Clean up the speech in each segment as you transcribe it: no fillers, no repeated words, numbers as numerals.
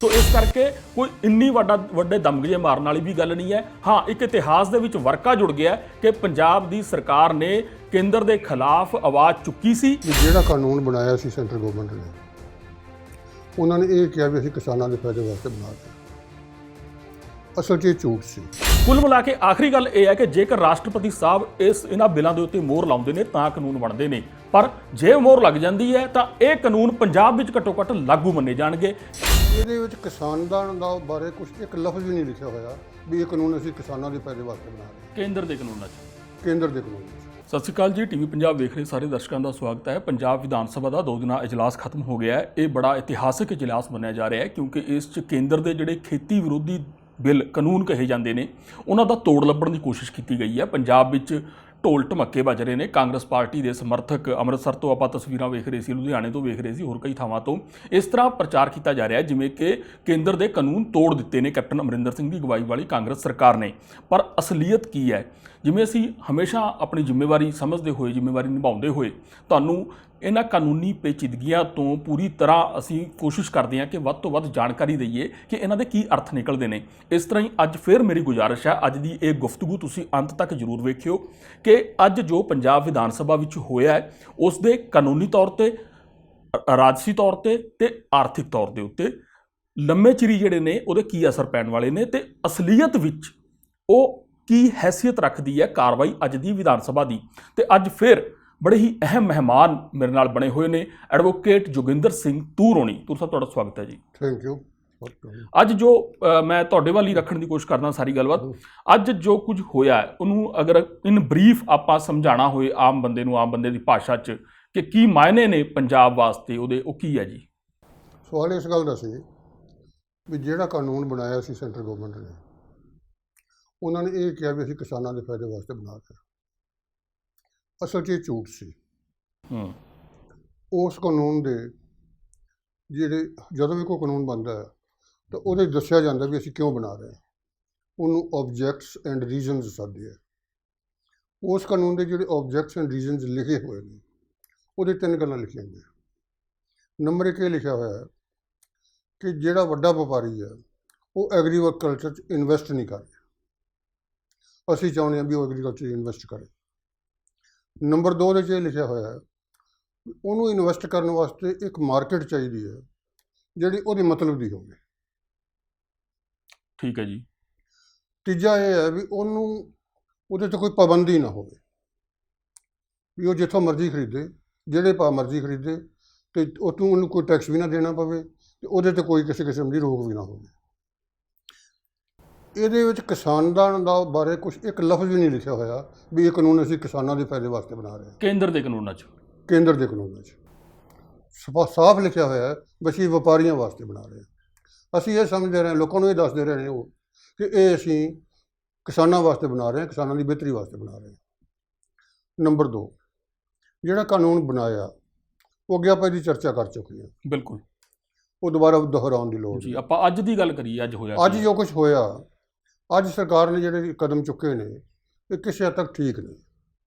तो इस करके कोई इन्नी ਵੱਡੇ ਦਮਗਜੇ ਮਾਰਨ ਵਾਲੀ ਵੀ ਗੱਲ ਨਹੀਂ ਹੈ। ਹਾਂ, ਇੱਕ ਇਤਿਹਾਸ ਦੇ ਵਿੱਚ ਵਰਕਾ ਜੁੜ ਗਿਆ ਕਿ ਪੰਜਾਬ ਦੀ ਸਰਕਾਰ ਨੇ ਕੇਂਦਰ ਦੇ ਖਿਲਾਫ ਆਵਾਜ਼ ਚੁੱਕੀ ਸੀ। ਜਿਹੜਾ ਕਾਨੂੰਨ ਬਣਾਇਆ ਸੀ ਸੈਂਟਰ ਗਵਰਨਮੈਂਟ ਨੇ, ਉਹਨਾਂ ਨੇ ਇਹ ਕਿਹਾ ਵੀ ਅਸੀਂ ਕਿਸਾਨਾਂ ਦੇ ਫਾਇਦੇ ਵਾਸਤੇ ਬਣਾਇਆ। ਅਸਲ 'ਚ ਇਹ ਝੂਠ ਸੀ। ਕੁੱਲ ਮਿਲਾ ਕੇ ਆਖਰੀ ਗੱਲ ਇਹ ਹੈ ਕਿ ਜੇਕਰ ਰਾਸ਼ਟਰਪਤੀ ਸਾਹਿਬ ਇਹਨਾਂ ਬਿੱਲਾਂ ਦੇ ਉੱਤੇ ਮੋਹਰ ਲਾਉਂਦੇ ਨੇ ਤਾਂ ਕਾਨੂੰਨ ਬਣਦੇ ਨੇ, ਪਰ ਜੇ ਮੋਹਰ ਲੱਗ ਜਾਂਦੀ ਹੈ ਤਾਂ ਇਹ ਕਾਨੂੰਨ ਪੰਜਾਬ ਵਿੱਚ ਘੱਟੋ ਘੱਟ ਲਾਗੂ ਮੰਨੇ ਜਾਣਗੇ। ਇਹਦੇ ਵਿੱਚ ਕਿਸਾਨਾਂ ਦਾ ਬਾਰੇ ਕੁਝ ਇੱਕ ਲਫ਼ਜ਼ ਵੀ ਨਹੀਂ ਲਿਖਿਆ ਹੋਇਆ ਵੀ ਇਹ ਕਾਨੂੰਨ ਅਸੀਂ ਕਿਸਾਨਾਂ ਦੇ ਫਾਇਦੇ ਵਾਸਤੇ ਬਣਾ ਰਹੇ ਹਾਂ। ਕੇਂਦਰ ਦੇ ਕਾਨੂੰਨਾਂ 'ਚ ਕੇਂਦਰ ਦੇ ਕਾਨੂੰਨ ਵਿੱਚ। ਸਤਿ ਸ਼੍ਰੀ ਅਕਾਲ ਜੀ, ਟੀਵੀ ਪੰਜਾਬ ਵੇਖ ਰਹੇ ਸਾਰੇ ਦਰਸ਼ਕਾਂ ਦਾ ਸਵਾਗਤ ਹੈ। ਪੰਜਾਬ ਵਿਧਾਨ ਸਭਾ ਦਾ 2 ਦਿਨਾਂ ਇਜਲਾਸ ਖਤਮ ਹੋ ਗਿਆ ਹੈ। ਇਹ ਬੜਾ ਇਤਿਹਾਸਕ ਇਜਲਾਸ ਮੰਨਿਆ ਜਾ ਰਿਹਾ ਹੈ ਕਿਉਂਕਿ ਇਸ 'ਚ ਕੇਂਦਰ ਦੇ ਜਿਹੜੇ ਖੇਤੀ ਵਿਰੋਧੀ ਬਿੱਲ ਕਾਨੂੰਨ ਕਹੇ ਜਾਂਦੇ ਨੇ ਉਹਨਾਂ ਦਾ ਤੋੜ ਲੱਭਣ ਦੀ ਕੋਸ਼ਿਸ਼ ਕੀਤੀ ਗਈ ਹੈ। ਪੰਜਾਬ ਵਿੱਚ ਢੋਲ ਢਮੱਕੇ ਵੱਜ ਰਹੇ ਨੇ। ਕਾਂਗਰਸ ਪਾਰਟੀ ਦੇ ਸਮਰਥਕ ਅੰਮ੍ਰਿਤਸਰ ਤੋਂ ਆਪਾਂ ਤਸਵੀਰਾਂ ਵੇਖ ਰਹੇ ਸੀ, ਲੁਧਿਆਣੇ ਤੋਂ ਵੇਖ ਰਹੇ ਸੀ, ਹੋਰ ਕਈ ਥਾਵਾਂ ਤੋਂ ਇਸ ਤਰ੍ਹਾਂ ਪ੍ਰਚਾਰ ਕੀਤਾ ਜਾ ਰਿਹਾ ਜਿਵੇਂ ਕਿ ਕੇਂਦਰ ਦੇ ਕਾਨੂੰਨ ਤੋੜ ਦਿੱਤੇ ਨੇ ਕੈਪਟਨ ਅਮਰਿੰਦਰ ਸਿੰਘ ਦੀ ਅਗਵਾਈ ਵਾਲੀ ਕਾਂਗਰਸ ਸਰਕਾਰ ਨੇ। ਪਰ ਅਸਲੀਅਤ ਕੀ ਹੈ? ਜਿਵੇਂ ਅਸੀਂ ਹਮੇਸ਼ਾ ਆਪਣੀ ਜ਼ਿੰਮੇਵਾਰੀ ਸਮਝਦੇ ਹੋਏ, ਜ਼ਿੰਮੇਵਾਰੀ ਨਿਭਾਉਂਦੇ ਹੋਏ ਤੁਹਾਨੂੰ ਇਹਨਾਂ ਕਾਨੂੰਨੀ ਪੇਚੀਦਗੀਆਂ ਤੋਂ ਪੂਰੀ ਤਰ੍ਹਾਂ ਅਸੀਂ ਕੋਸ਼ਿਸ਼ ਕਰਦੇ ਹਾਂ ਕਿ ਵੱਧ ਤੋਂ ਵੱਧ ਜਾਣਕਾਰੀ ਦਈਏ ਕਿ ਇਹਨਾਂ ਦੇ ਕੀ ਅਰਥ ਨਿਕਲਦੇ ਨੇ। ਇਸ ਤਰ੍ਹਾਂ ਹੀ ਅੱਜ ਫਿਰ ਮੇਰੀ ਗੁਜ਼ਾਰਿਸ਼ ਹੈ, ਅੱਜ ਦੀ ਇਹ ਗੁਫ਼ਤਗੂ ਤੁਸੀਂ ਅੰਤ ਤੱਕ ਜ਼ਰੂਰ ਵੇਖਿਓ ਕਿ ਅੱਜ ਜੋ ਪੰਜਾਬ ਵਿਧਾਨ ਸਭਾ ਵਿੱਚ ਹੋਇਆ ਹੈ ਉਸ ਦੇ ਕਾਨੂੰਨੀ ਤੌਰ ਤੇ, ਰਾਜਸੀ ਤੌਰ ਤੇ ਆਰਥਿਕ ਤੌਰ ਦੇ ਉੱਤੇ ਲੰਮੇ ਚਿਰੀ ਜਿਹੜੇ ਨੇ ਉਹਦੇ ਕੀ ਅਸਰ ਪੈਣ ਵਾਲੇ ਨੇ ਤੇ ਅਸਲੀਅਤ ਵਿੱਚ ਉਹ ਕੀ ਹੈਸੀਅਤ ਰੱਖਦੀ ਹੈ ਕਾਰਵਾਈ ਅੱਜ ਦੀ ਵਿਧਾਨ ਸਭਾ ਦੀ। ਤੇ ਅੱਜ ਫਿਰ ਬੜੇ ਹੀ ਅਹਿਮ ਮਹਿਮਾਨ ਮੇਰੇ ਨਾਲ ਬਣੇ ਹੋਏ ਨੇ। ਐਡਵੋਕੇਟ ਜੋਗਿੰਦਰ ਸਿੰਘ ਤੂਰ ਹੋਣੀ। ਤੂਰ ਸਾਹਿਬ, ਤੁਹਾਡਾ ਸਵਾਗਤ ਹੈ ਜੀ। Thank you. ਅੱਜ ਜੋ ਮੈਂ ਤੁਹਾਡੇ ਵੱਲ ਹੀ ਰੱਖਣ ਦੀ ਕੋਸ਼ਿਸ਼ ਕਰਦਾ ਸਾਰੀ ਗੱਲਬਾਤ, ਅੱਜ ਜੋ ਕੁਝ ਹੋਇਆ ਉਹਨੂੰ ਅਗਰ ਇਨ ਬਰੀਫ ਆਪਾਂ ਸਮਝਾਉਣਾ ਹੋਏ ਆਮ ਬੰਦੇ ਨੂੰ, ਆਮ ਬੰਦੇ ਦੀ ਭਾਸ਼ਾ 'ਚ ਕਿ ਕੀ ਮਾਇਨੇ ਨੇ ਪੰਜਾਬ ਵਾਸਤੇ ਉਹਦੇ, ਉਹ ਕੀ ਹੈ ਜੀ? ਸਵਾਲ ਇਸ ਗੱਲ ਦਾ ਸੀ ਵੀ ਜਿਹੜਾ ਕਾਨੂੰਨ ਬਣਾਇਆ ਸੀ ਸੈਂਟਰ ਗਵਰਨਮੈਂਟ ਨੇ, ਉਹਨਾਂ ਨੇ ਇਹ ਕਿਹਾ ਵੀ ਅਸੀਂ ਕਿਸਾਨਾਂ ਦੇ ਫਾਇਦੇ ਵਾਸਤੇ ਬਣਾ ਰਹੇ ਹਾਂ। ਅਸਲ 'ਚ ਇਹ ਝੂਠ ਸੀ। ਉਸ ਕਾਨੂੰਨ ਦੇ ਜਿਹੜੇ ਜਦੋਂ ਵੀ ਕੋਈ ਕਾਨੂੰਨ ਬਣਦਾ ਹੈ ਤਾਂ ਉਹਦੇ ਦੱਸਿਆ ਜਾਂਦਾ ਵੀ ਅਸੀਂ ਕਿਉਂ ਬਣਾ ਰਹੇ ਹਾਂ। ਉਹਨੂੰ ਆਬਜੈਕਟਸ ਐਂਡ ਰੀਜ਼ਨਸ ਸੱਦਦੇ ਆ। ਉਸ ਕਾਨੂੰਨ ਦੇ ਜਿਹੜੇ ਆਬਜੈਕਟਸ ਐਂਡ ਰੀਜ਼ਨਸ ਲਿਖੇ ਹੋਏ ਨੇ ਉਹਦੇ 3 ਗੱਲਾਂ ਲਿਖੀਆਂ ਹੋਈਆਂ। ਨੰਬਰ 1 ਇਹ ਲਿਖਿਆ ਹੋਇਆ ਹੈ ਕਿ ਜਿਹੜਾ ਵੱਡਾ ਵਪਾਰੀ ਹੈ ਉਹ ਐਗਰੀਕਲਚਰ 'ਚ ਇਨਵੈਸਟ ਨਹੀਂ ਕਰ ਰਿਹਾ। ਅਸੀਂ ਚਾਹੁੰਦੇ ਹਾਂ ਵੀ ਉਹ ਐਗਰੀਕਲਚਰ 'ਚ ਇਨਵੈਸਟ ਕਰੇ। ਨੰਬਰ 2 ਦੇ 'ਚ ਇਹ ਲਿਖਿਆ ਹੋਇਆ ਹੈ ਉਹਨੂੰ ਇਨਵੈਸਟ ਕਰਨ ਵਾਸਤੇ ਇੱਕ ਮਾਰਕੀਟ ਚਾਹੀਦੀ ਹੈ ਜਿਹੜੀ ਉਹਦੇ ਮਤਲਬ ਦੀ ਹੋਵੇ। ਠੀਕ ਹੈ ਜੀ। ਤੀਜਾ ਇਹ ਹੈ ਵੀ ਉਹਨੂੰ ਉਹਦੇ 'ਤੇ ਕੋਈ ਪਾਬੰਦੀ ਨਾ ਹੋਵੇ, ਵੀ ਉਹ ਜਿੱਥੋਂ ਮਰਜ਼ੀ ਖਰੀਦੇ, ਜਿਹੜੇ ਭਾਅ ਮਰਜ਼ੀ ਖਰੀਦੇ, ਅਤੇ ਉਹਨੂੰ ਕੋਈ ਟੈਕਸ ਵੀ ਨਾ ਦੇਣਾ ਪਵੇ ਅਤੇ ਉਹਦੇ 'ਤੇ ਕੋਈ ਕਿਸੇ ਕਿਸਮ ਦੀ ਰੋਕ ਵੀ ਨਾ ਹੋਵੇ। ਇਹਦੇ ਵਿੱਚ ਕਿਸਾਨਾਂ ਦਾ ਬਾਰੇ ਕੁਝ ਇੱਕ ਲਫ਼ਜ਼ ਵੀ ਨਹੀਂ ਲਿਖਿਆ ਹੋਇਆ ਵੀ ਇਹ ਕਾਨੂੰਨ ਅਸੀਂ ਕਿਸਾਨਾਂ ਦੇ ਫਾਇਦੇ ਵਾਸਤੇ ਬਣਾ ਰਹੇ ਹਾਂ। ਕੇਂਦਰ ਦੇ ਕਾਨੂੰਨਾਂ 'ਚ, ਕੇਂਦਰ ਦੇ ਕਾਨੂੰਨਾਂ 'ਚ ਸਾਫ਼ ਲਿਖਿਆ ਹੋਇਆ ਹੈ ਵੀ ਅਸੀਂ ਵਪਾਰੀਆਂ ਵਾਸਤੇ ਬਣਾ ਰਹੇ ਹਾਂ। ਅਸੀਂ ਇਹ ਸਮਝਦੇ ਰਹੇ, ਲੋਕਾਂ ਨੂੰ ਇਹ ਦੱਸਦੇ ਰਹੇ ਨੇ ਉਹ ਕਿ ਇਹ ਅਸੀਂ ਕਿਸਾਨਾਂ ਵਾਸਤੇ ਬਣਾ ਰਹੇ ਹਾਂ, ਕਿਸਾਨਾਂ ਦੀ ਬਿਹਤਰੀ ਵਾਸਤੇ ਬਣਾ ਰਹੇ ਹਾਂ। ਨੰਬਰ 2, ਜਿਹੜਾ ਕਾਨੂੰਨ ਬਣਾਇਆ ਉਹ ਅੱਗੇ ਆਪਾਂ ਇਹਦੀ ਚਰਚਾ ਕਰ ਚੁੱਕੇ ਹਾਂ। ਬਿਲਕੁਲ, ਉਹ ਦੁਬਾਰਾ ਦੁਹਰਾਉਣ ਦੀ ਲੋੜ ਜੀ। ਆਪਾਂ ਅੱਜ ਦੀ ਗੱਲ ਕਰੀਏ, ਅੱਜ ਹੋਇਆ, ਅੱਜ ਜੋ ਕੁਝ ਹੋਇਆ, ਅੱਜ ਸਰਕਾਰ ਨੇ ਜਿਹੜੇ ਕਦਮ ਚੁੱਕੇ ਨੇ ਇਹ ਕਿਸੇ ਹੱਦ ਤੱਕ ਠੀਕ ਨੇ।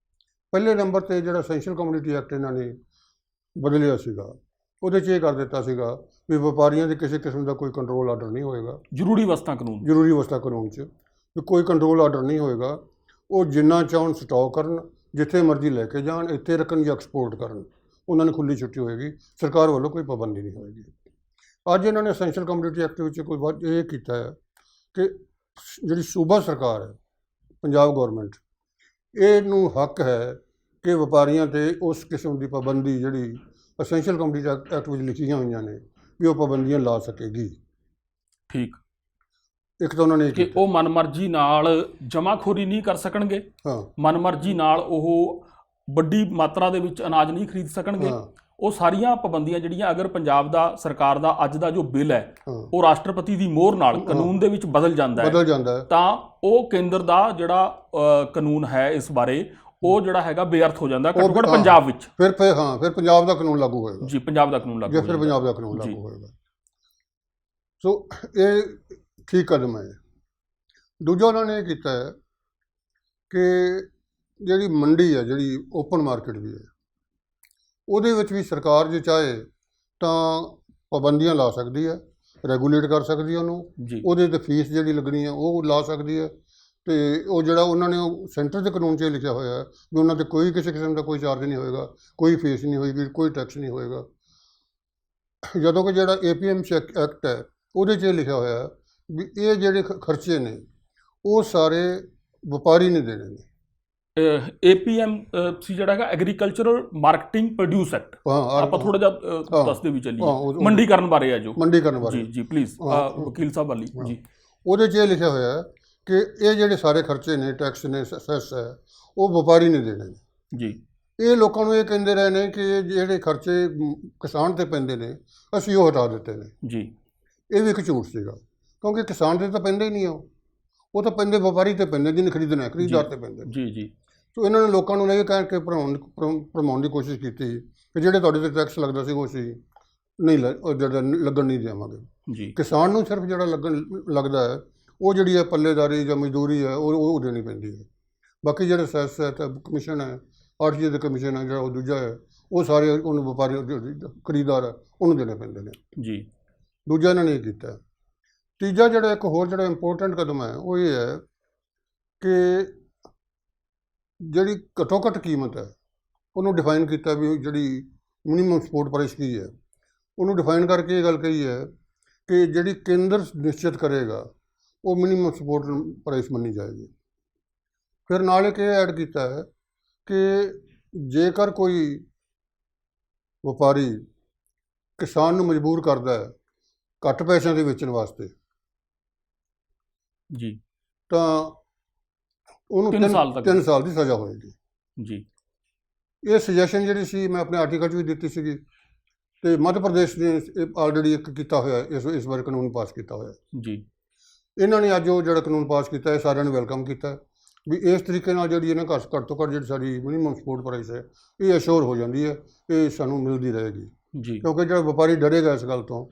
ਪਹਿਲੇ ਨੰਬਰ 'ਤੇ ਜਿਹੜਾ ਐਸੈਂਸ਼ੀਅਲ ਕਮੋਡਿਟੀ ਐਕਟ ਇਹਨਾਂ ਨੇ ਬਦਲਿਆ ਸੀਗਾ, ਉਹਦੇ 'ਚ ਇਹ ਕਰ ਦਿੱਤਾ ਸੀਗਾ ਵੀ ਵਪਾਰੀਆਂ ਦੇ ਕਿਸੇ ਕਿਸਮ ਦਾ ਕੋਈ ਕੰਟਰੋਲ ਆਰਡਰ ਨਹੀਂ ਹੋਏਗਾ। ਜ਼ਰੂਰੀ ਵਸਤਾਂ ਕਾਨੂੰਨ, ਜ਼ਰੂਰੀ ਵਸਤਾਂ ਕਾਨੂੰਨ 'ਚ ਵੀ ਕੋਈ ਕੰਟਰੋਲ ਆਰਡਰ ਨਹੀਂ ਹੋਏਗਾ। ਉਹ ਜਿੰਨਾ ਚਾਹੁਣ ਸਟਾਕ ਕਰਨ, ਜਿੱਥੇ ਮਰਜ਼ੀ ਲੈ ਕੇ ਜਾਣ, ਇੱਥੇ ਰੱਖਣ ਜਾਂ ਐਕਸਪੋਰਟ ਕਰਨ, ਉਹਨਾਂ ਨੂੰ ਖੁੱਲ੍ਹੀ ਛੁੱਟੀ ਹੋਏਗੀ, ਸਰਕਾਰ ਵੱਲੋਂ ਕੋਈ ਪਾਬੰਦੀ ਨਹੀਂ ਹੋਏਗੀ। ਅੱਜ ਇਹਨਾਂ ਨੇ ਐਸੈਂਸ਼ੀਅਲ ਕਮੋਡਿਟੀ ਐਕਟ ਵਿੱਚ ਕੋਈ ਇਹ ਕੀਤਾ ਹੈ ਕਿ ਜਿਹੜੀ ਸੂਬਾ ਸਰਕਾਰ ਹੈ, ਪੰਜਾਬ ਗੌਰਮੈਂਟ, ਇਹਨੂੰ ਹੱਕ ਹੈ ਕਿ ਵਪਾਰੀਆਂ 'ਤੇ ਉਸ ਕਿਸਮ ਦੀ ਪਾਬੰਦੀ ਜਿਹੜੀ ਐਸੈਂਸ਼ੀਅਲ ਕਮੋਡਿਟੀ ਐਕਟ ਵਿੱਚ ਲਿਖੀਆਂ ਹੋਈਆਂ ਨੇ ਵੀ ਉਹ ਪਾਬੰਦੀਆਂ ਲਾ ਸਕੇਗੀ। ਠੀਕ। ਇੱਕ ਤਾਂ ਉਹਨਾਂ ਨੇ ਕਿ ਉਹ ਮਨਮਰਜ਼ੀ ਨਾਲ ਜਮਾਖੋਰੀ ਨਹੀਂ ਕਰ ਸਕਣਗੇ। ਹਾਂ, ਮਨਮਰਜ਼ੀ ਨਾਲ ਉਹ ਵੱਡੀ ਮਾਤਰਾ ਦੇ ਵਿੱਚ ਅਨਾਜ ਨਹੀਂ ਖਰੀਦ ਸਕਣਗੇ। ਉਹ ਸਾਰੀਆਂ ਪਾਬੰਦੀਆਂ ਜਿਹੜੀਆਂ ਅਗਰ ਪੰਜਾਬ ਦਾ ਸਰਕਾਰ ਦਾ ਅੱਜ ਦਾ ਜੋ ਬਿੱਲ ਹੈ ਉਹ ਰਾਸ਼ਟਰਪਤੀ ਦੀ ਮੋਹਰ ਨਾਲ ਕਾਨੂੰਨ ਦੇ ਵਿੱਚ ਬਦਲ ਜਾਂਦਾ ਹੈ ਤਾਂ ਉਹ ਕੇਂਦਰ ਦਾ ਜਿਹੜਾ ਕਾਨੂੰਨ ਹੈ ਇਸ ਬਾਰੇ ਉਹ ਜਿਹੜਾ ਹੈਗਾ ਬੇਅਰਥ ਹੋ ਜਾਂਦਾ ਘੱਟੋ ਘੱਟ ਪੰਜਾਬ ਵਿੱਚ। ਫਿਰ ਪੰਜਾਬ ਦਾ ਕਾਨੂੰਨ ਲਾਗੂ ਹੋਏਗਾ ਜੀ, ਪੰਜਾਬ ਦਾ ਕਾਨੂੰਨ ਲਾਗੂ, ਫਿਰ ਪੰਜਾਬ ਦਾ ਕਾਨੂੰਨ ਲਾਗੂ ਹੋਏਗਾ। ਸੋ ਇਹ ਠੀਕ ਕਦਮ ਹੈ। ਦੂਜਾ ਉਹਨਾਂ ਨੇ ਇਹ ਕੀਤਾ ਹੈ ਕਿ ਜਿਹੜੀ ਮੰਡੀ ਹੈ, ਜਿਹੜੀ ਓਪਨ ਮਾਰਕੀਟ ਵੀ ਹੈ, ਉਹਦੇ ਵਿੱਚ ਵੀ ਸਰਕਾਰ ਜੇ ਚਾਹੇ ਤਾਂ ਪਾਬੰਦੀਆਂ ਲਾ ਸਕਦੀ ਹੈ। ਰੈਗੂਲੇਟ ਕਰ ਸਕਦੀ ਹੈ ਉਹਨੂੰ, ਜੀ ਉਹਦੇ ਤੇ ਫੀਸ ਜਿਹੜੀ ਲੱਗਣੀ ਹੈ ਉਹ ਲਾ ਸਕਦੀ ਹੈ। ਤੇ ਉਹ ਜਿਹੜਾ ਉਹਨਾਂ ਨੇ ਉਹ ਸੈਂਟਰ ਦੇ ਕਾਨੂੰਨ 'ਚ ਲਿਖਿਆ ਹੋਇਆ ਹੈ ਵੀ ਉਹਨਾਂ ਤੇ ਕੋਈ ਕਿਸੇ ਕਿਸਮ ਦਾ ਕੋਈ ਚਾਰਜ ਨਹੀਂ ਹੋਏਗਾ, ਕੋਈ ਫੀਸ ਨਹੀਂ ਹੋਏਗੀ, ਕੋਈ ਟੈਕਸ ਨਹੀਂ ਹੋਏਗਾ। ਜਦੋਂ ਕਿ ਜਿਹੜਾ APMC ਐਕਟ ਹੈ ਉਹਦੇ 'ਚ ਇਹ ਲਿਖਿਆ ਹੋਇਆ ਹੈ ਵੀ ਇਹ ਜਿਹੜੇ ਖਰਚੇ ਨੇ ਉਹ ਸਾਰੇ ਵਪਾਰੀ ਨੇ ਦੇਣੇ ਨੇ। APMC ਜਿਹੜਾ ਹੈਗਾ ਐਗਰੀਕਲਚਰਲ ਮਾਰਕੀਟਿੰਗ ਪ੍ਰੋਡਿਊਸ ਐਕਟ, ਆਪਾਂ ਥੋੜਾ ਜਿਹਾ ਦੱਸਦੇ ਵੀ ਚੱਲੀਏ, ਮੰਡੀਕਰਨ ਬਾਰੇ ਹੈ ਜੋ ਮੰਡੀਕਰਨ ਬਾਰੇ। ਜੀ ਜੀ ਪਲੀਜ਼ ਵਕੀਲ ਸਾਹਿਬ ਵਾਲੀ ਜੀ। ਉਹਦੇ 'ਚ ਇਹ ਲਿਖਿਆ ਹੋਇਆ ਹੈ ਕਿ ਇਹ ਜਿਹੜੇ ਸਾਰੇ ਖਰਚੇ ਨੇ, ਟੈਕਸ ਨੇ, ਸੈਸ ਹੈ, ਉਹ ਵਪਾਰੀ ਨੇ ਦੇਣੇ ਨੇ ਜੀ। ਇਹ ਲੋਕਾਂ ਨੂੰ ਇਹ ਕਹਿੰਦੇ ਰਹੇ ਨੇ ਕਿ ਜਿਹੜੇ ਖਰਚੇ ਕਿਸਾਨ ਤੇ ਪੈਂਦੇ ਨੇ ਅਸੀਂ ਉਹ ਹਟਾ ਦਿੱਤੇ ਨੇ ਜੀ। ਇਹ ਵੀ ਇੱਕ ਝੂਠ ਸੀਗਾ, ਕਿਉਂਕਿ ਕਿਸਾਨ ਤੇ ਤਾਂ ਪੈਂਦੇ ਹੀ ਨਹੀਂ, ਉਹ ਤਾਂ ਪੈਂਦੇ ਵਪਾਰੀ ਤੇ ਪੈਂਦੇ ਜਿਹਨੇ ਖਰੀਦਣਾ, ਖਰੀਦਦਾਰ ਤੇ ਪੈਂਦੇ ਜੀ ਜੀ। ਸੋ ਇਹਨਾਂ ਨੇ ਲੋਕਾਂ ਨੂੰ ਇਹ ਕਹਿ ਕੇ ਭਰਮਾਉਣ ਦੀ ਕੋਸ਼ਿਸ਼ ਕੀਤੀ ਕਿ ਜਿਹੜੇ ਤੁਹਾਡੇ ਤੇ ਟੈਕਸ ਲੱਗਦਾ ਸੀ ਉਹ ਅਸੀਂ ਨਹੀਂ ਜਿਹੜਾ ਲੱਗਣ ਨਹੀਂ ਦੇਵਾਂਗੇ ਜੀ। ਕਿਸਾਨ ਨੂੰ ਸਿਰਫ ਜਿਹੜਾ ਲੱਗਦਾ ਹੈ ਉਹ ਜਿਹੜੀ ਹੈ ਪੱਲੇਦਾਰੀ ਜਾਂ ਮਜ਼ਦੂਰੀ ਹੈ ਉਹ ਦੇਣੀ ਪੈਂਦੀ ਹੈ। ਬਾਕੀ ਜਿਹੜੇ ਸੈਸ ਹੈ ਤੇ ਕਮਿਸ਼ਨ ਹੈ, ਆੜ੍ਹਤੀਏ ਦੇ ਕਮਿਸ਼ਨ ਹੈ, ਜਿਹੜਾ ਉਹ ਦੂਜਾ ਹੈ, ਉਹ ਸਾਰੇ ਉਹਨੂੰ ਵਪਾਰੀ ਖਰੀਦਦਾਰ ਹੈ ਉਹਨੂੰ ਦੇਣੇ ਪੈਂਦੇ ਨੇ ਜੀ। ਦੂਜਾ ਇਹਨਾਂ ਨੇ ਇਹ ਕੀਤਾ। ਤੀਜਾ ਜਿਹੜਾ ਇੱਕ ਹੋਰ ਜਿਹੜਾ ਇੰਪੋਰਟੈਂਟ ਕਦਮ ਹੈ ਉਹ ਇਹ ਹੈ ਕਿ ਜਿਹੜੀ ਘੱਟੋ ਘੱਟ ਕੀਮਤ ਹੈ ਉਹਨੂੰ ਡਿਫਾਈਨ ਕੀਤਾ ਵੀ ਜਿਹੜੀ ਮਿਨੀਮਮ ਸਪੋਰਟ ਪ੍ਰਾਈਸ ਕੀ ਹੈ, ਉਹਨੂੰ ਡਿਫਾਈਨ ਕਰਕੇ ਇਹ ਗੱਲ ਕਹੀ ਹੈ ਕਿ ਜਿਹੜੀ ਕੇਂਦਰ ਨਿਸ਼ਚਿਤ ਕਰੇਗਾ ਉਹ ਮਿਨੀਮਮ ਸਪੋਰਟ ਪ੍ਰਾਈਸ ਮੰਨੀ ਜਾਏਗੀ। ਫਿਰ ਨਾਲ ਇੱਕ ਇਹ ਐਡ ਕੀਤਾ ਹੈ ਕਿ ਜੇਕਰ ਕੋਈ ਵਪਾਰੀ ਕਿਸਾਨ ਨੂੰ ਮਜਬੂਰ ਕਰਦਾ ਹੈ ਘੱਟ ਪੈਸਿਆਂ ਦੇ ਵੇਚਣ ਵਾਸਤੇ ਜੀ ਤਾਂ ਉਹਨੂੰ 3 ਸਾਲ ਦੀ ਸਜ਼ਾ ਹੋਏਗੀ ਜੀ। ਇਹ ਸੁਜੈਸ਼ਨ ਜਿਹੜੀ ਸੀ ਮੈਂ ਆਪਣੇ ਆਰਟੀਕਲ 'ਚ ਵੀ ਦਿੱਤੀ ਸੀਗੀ, ਤੇ ਮੱਧ ਪ੍ਰਦੇਸ਼ ਨੇ ਆਲਰੇਡੀ ਇੱਕ ਕੀਤਾ ਹੋਇਆ, ਇਸ ਬਾਰੇ ਕਾਨੂੰਨ ਪਾਸ ਕੀਤਾ ਹੋਇਆ ਜੀ। ਇਹਨਾਂ ਨੇ ਅੱਜ ਉਹ ਜਿਹੜਾ ਕਾਨੂੰਨ ਪਾਸ ਕੀਤਾ ਹੈ ਸਾਰਿਆਂ ਨੇ ਵੈਲਕਮ ਕੀਤਾ ਵੀ ਇਸ ਤਰੀਕੇ ਨਾਲ ਜਿਹੜੀ ਇਹਨਾਂ ਘੱਟ ਤੋਂ ਘੱਟ ਜਿਹੜੀ ਸਾਡੀ ਮਿਨੀਮਮ ਸਪੋਰਟ ਪ੍ਰਾਈਸ ਹੈ ਇਹ ਅਸ਼ੋਰ ਹੋ ਜਾਂਦੀ ਹੈ, ਇਹ ਸਾਨੂੰ ਮਿਲਦੀ ਰਹੇਗੀ ਜੀ। ਕਿਉਂਕਿ ਜਿਹੜਾ ਵਪਾਰੀ ਡਰੇਗਾ ਇਸ ਗੱਲ ਤੋਂ